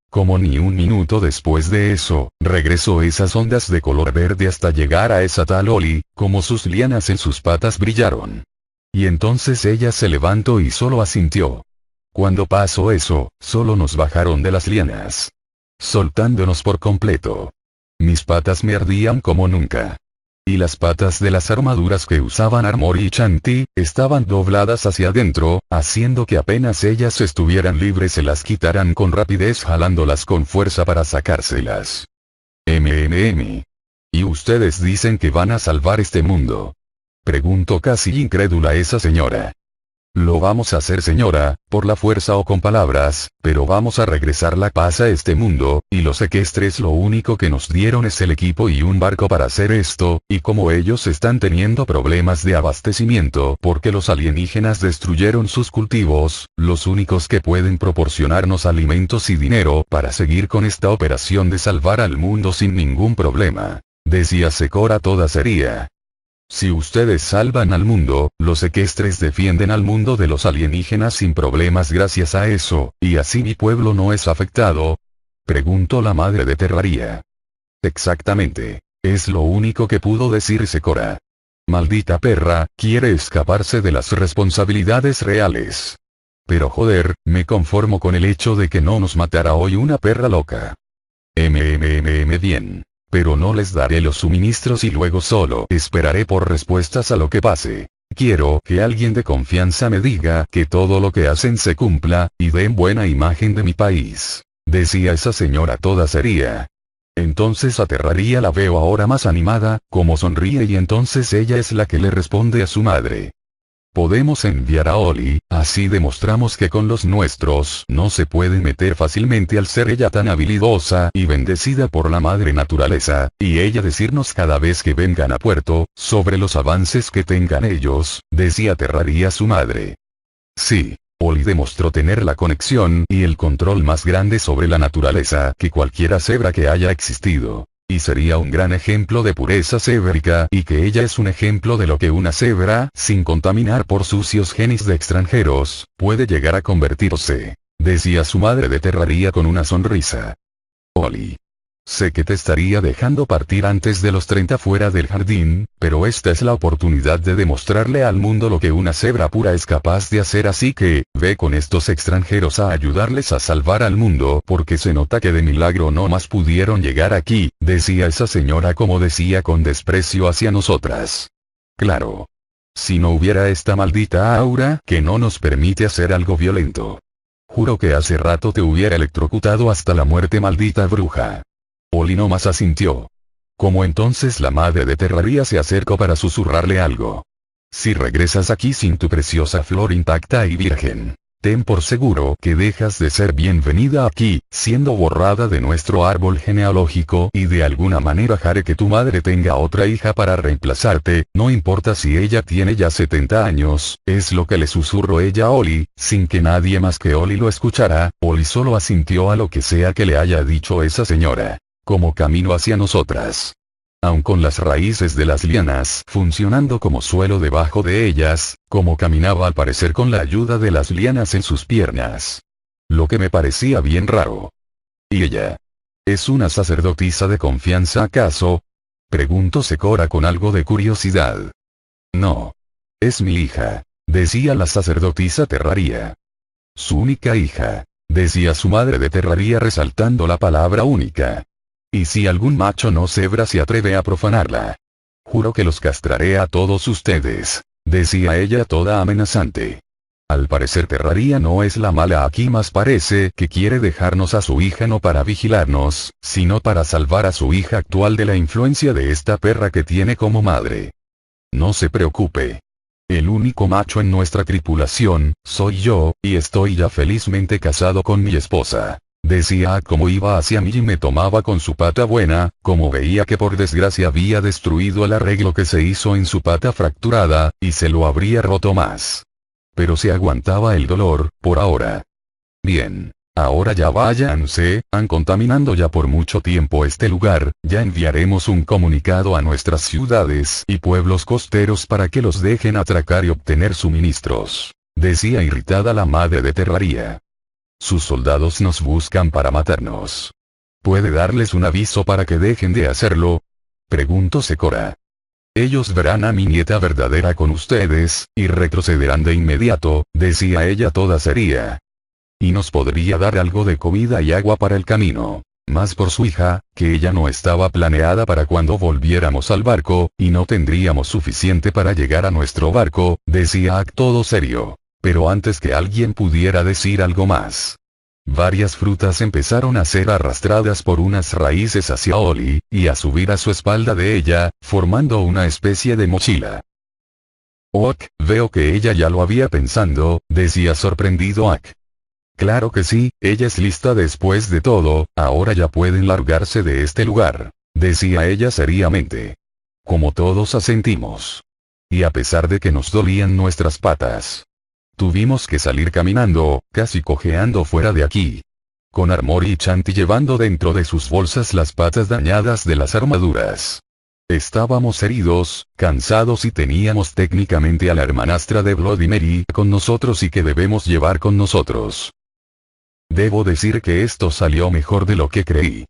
Como ni un minuto después de eso, regresó esas ondas de color verde hasta llegar a esa tal Oli, como sus lianas en sus patas brillaron. Y entonces ella se levantó y solo asintió. Cuando pasó eso, solo nos bajaron de las lianas, soltándonos por completo. Mis patas me ardían como nunca. Y las patas de las armaduras que usaban Armori y Shanti, estaban dobladas hacia adentro, haciendo que apenas ellas estuvieran libres se las quitaran con rapidez jalándolas con fuerza para sacárselas. ¿Y ustedes dicen que van a salvar este mundo? Preguntó casi incrédula esa señora. Lo vamos a hacer, señora, por la fuerza o con palabras, pero vamos a regresar la paz a este mundo, y los equestres lo único que nos dieron es el equipo y un barco para hacer esto, y como ellos están teniendo problemas de abastecimiento porque los alienígenas destruyeron sus cultivos, los únicos que pueden proporcionarnos alimentos y dinero para seguir con esta operación de salvar al mundo sin ningún problema. Decía Secora toda seria. Si ustedes salvan al mundo, los equestres defienden al mundo de los alienígenas sin problemas gracias a eso, y así mi pueblo no es afectado. Preguntó la madre de Terraria. Exactamente. Es lo único que pudo decir Secora. Maldita perra, quiere escaparse de las responsabilidades reales. Pero joder, me conformo con el hecho de que no nos matará hoy una perra loca. Bien. Pero no les daré los suministros y luego solo esperaré por respuestas a lo que pase. Quiero que alguien de confianza me diga que todo lo que hacen se cumpla, y den buena imagen de mi país. Decía esa señora toda seria. Entonces a Terraria la veo ahora más animada, como sonríe y entonces ella es la que le responde a su madre. Podemos enviar a Oli, así demostramos que con los nuestros no se puede meter fácilmente al ser ella tan habilidosa y bendecida por la madre naturaleza, y ella decirnos cada vez que vengan a puerto, sobre los avances que tengan ellos, decía Terraria su madre. Sí. Oli demostró tener la conexión y el control más grande sobre la naturaleza que cualquiera cebra que haya existido. Y sería un gran ejemplo de pureza cébrica y que ella es un ejemplo de lo que una cebra, sin contaminar por sucios genes de extranjeros, puede llegar a convertirse. Decía su madre de Terraria con una sonrisa. Oli. Sé que te estaría dejando partir antes de los 30 fuera del jardín, pero esta es la oportunidad de demostrarle al mundo lo que una cebra pura es capaz de hacer, así que, ve con estos extranjeros a ayudarles a salvar al mundo porque se nota que de milagro no más pudieron llegar aquí, decía esa señora como decía con desprecio hacia nosotras. Claro. Si no hubiera esta maldita aura que no nos permite hacer algo violento. Juro que hace rato te hubiera electrocutado hasta la muerte, maldita bruja. Oli no más asintió. Como entonces la madre de Terraria se acercó para susurrarle algo. Si regresas aquí sin tu preciosa flor intacta y virgen, ten por seguro que dejas de ser bienvenida aquí, siendo borrada de nuestro árbol genealógico y de alguna manera haré que tu madre tenga otra hija para reemplazarte, no importa si ella tiene ya 70 años, es lo que le susurró ella a Oli, sin que nadie más que Oli lo escuchara. Oli solo asintió a lo que sea que le haya dicho esa señora. Como camino hacia nosotras. Aun con las raíces de las lianas funcionando como suelo debajo de ellas, como caminaba al parecer con la ayuda de las lianas en sus piernas. Lo que me parecía bien raro. Y ella. ¿Es una sacerdotisa de confianza acaso? Preguntó Secora con algo de curiosidad. No. Es mi hija, decía la sacerdotisa Terraria. Su única hija, decía su madre de Terraria resaltando la palabra única. Y si algún macho no cebra se atreve a profanarla. Juro que los castraré a todos ustedes, decía ella toda amenazante. Al parecer Terraria no es la mala aquí, más parece que quiere dejarnos a su hija no para vigilarnos, sino para salvar a su hija actual de la influencia de esta perra que tiene como madre. No se preocupe. El único macho en nuestra tripulación, soy yo, y estoy ya felizmente casado con mi esposa. Decía como iba hacia mí y me tomaba con su pata buena, como veía que por desgracia había destruido el arreglo que se hizo en su pata fracturada, y se lo habría roto más. Pero se aguantaba el dolor, por ahora. Bien. Ahora ya váyanse, han contaminando ya por mucho tiempo este lugar, ya enviaremos un comunicado a nuestras ciudades y pueblos costeros para que los dejen atracar y obtener suministros. Decía irritada la madre de Terraria. Sus soldados nos buscan para matarnos. ¿Puede darles un aviso para que dejen de hacerlo? Preguntó Secora. Ellos verán a mi nieta verdadera con ustedes, y retrocederán de inmediato, decía ella toda seria. Y nos podría dar algo de comida y agua para el camino. Más por su hija, que ella no estaba planeada para cuando volviéramos al barco, y no tendríamos suficiente para llegar a nuestro barco, decía Ak todo serio. Pero antes que alguien pudiera decir algo más. Varias frutas empezaron a ser arrastradas por unas raíces hacia Oli, y a subir a su espalda de ella, formando una especie de mochila. Ok, veo que ella ya lo había pensando, decía sorprendido Ak. Claro que sí, ella es lista después de todo, ahora ya pueden largarse de este lugar, decía ella seriamente. Como todos asentimos. Y a pesar de que nos dolían nuestras patas, tuvimos que salir caminando, casi cojeando fuera de aquí. Con Armor y Chanti llevando dentro de sus bolsas las patas dañadas de las armaduras. Estábamos heridos, cansados y teníamos técnicamente a la hermanastra de Bloody Mary con nosotros y que debemos llevar con nosotros. Debo decir que esto salió mejor de lo que creí.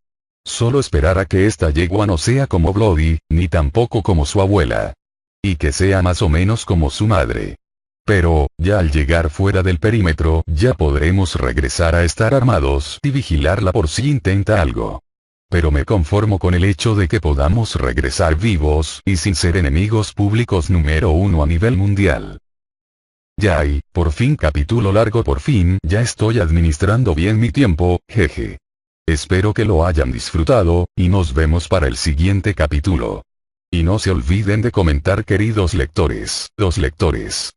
Solo esperar a que esta yegua no sea como Bloody, ni tampoco como su abuela. Y que sea más o menos como su madre. Pero, ya al llegar fuera del perímetro, ya podremos regresar a estar armados y vigilarla por si intenta algo. Pero me conformo con el hecho de que podamos regresar vivos y sin ser enemigos públicos número 1 a nivel mundial. Yay, por fin capítulo largo, por fin ya estoy administrando bien mi tiempo, jeje. Espero que lo hayan disfrutado, y nos vemos para el siguiente capítulo. Y no se olviden de comentar, queridos lectores, los lectores.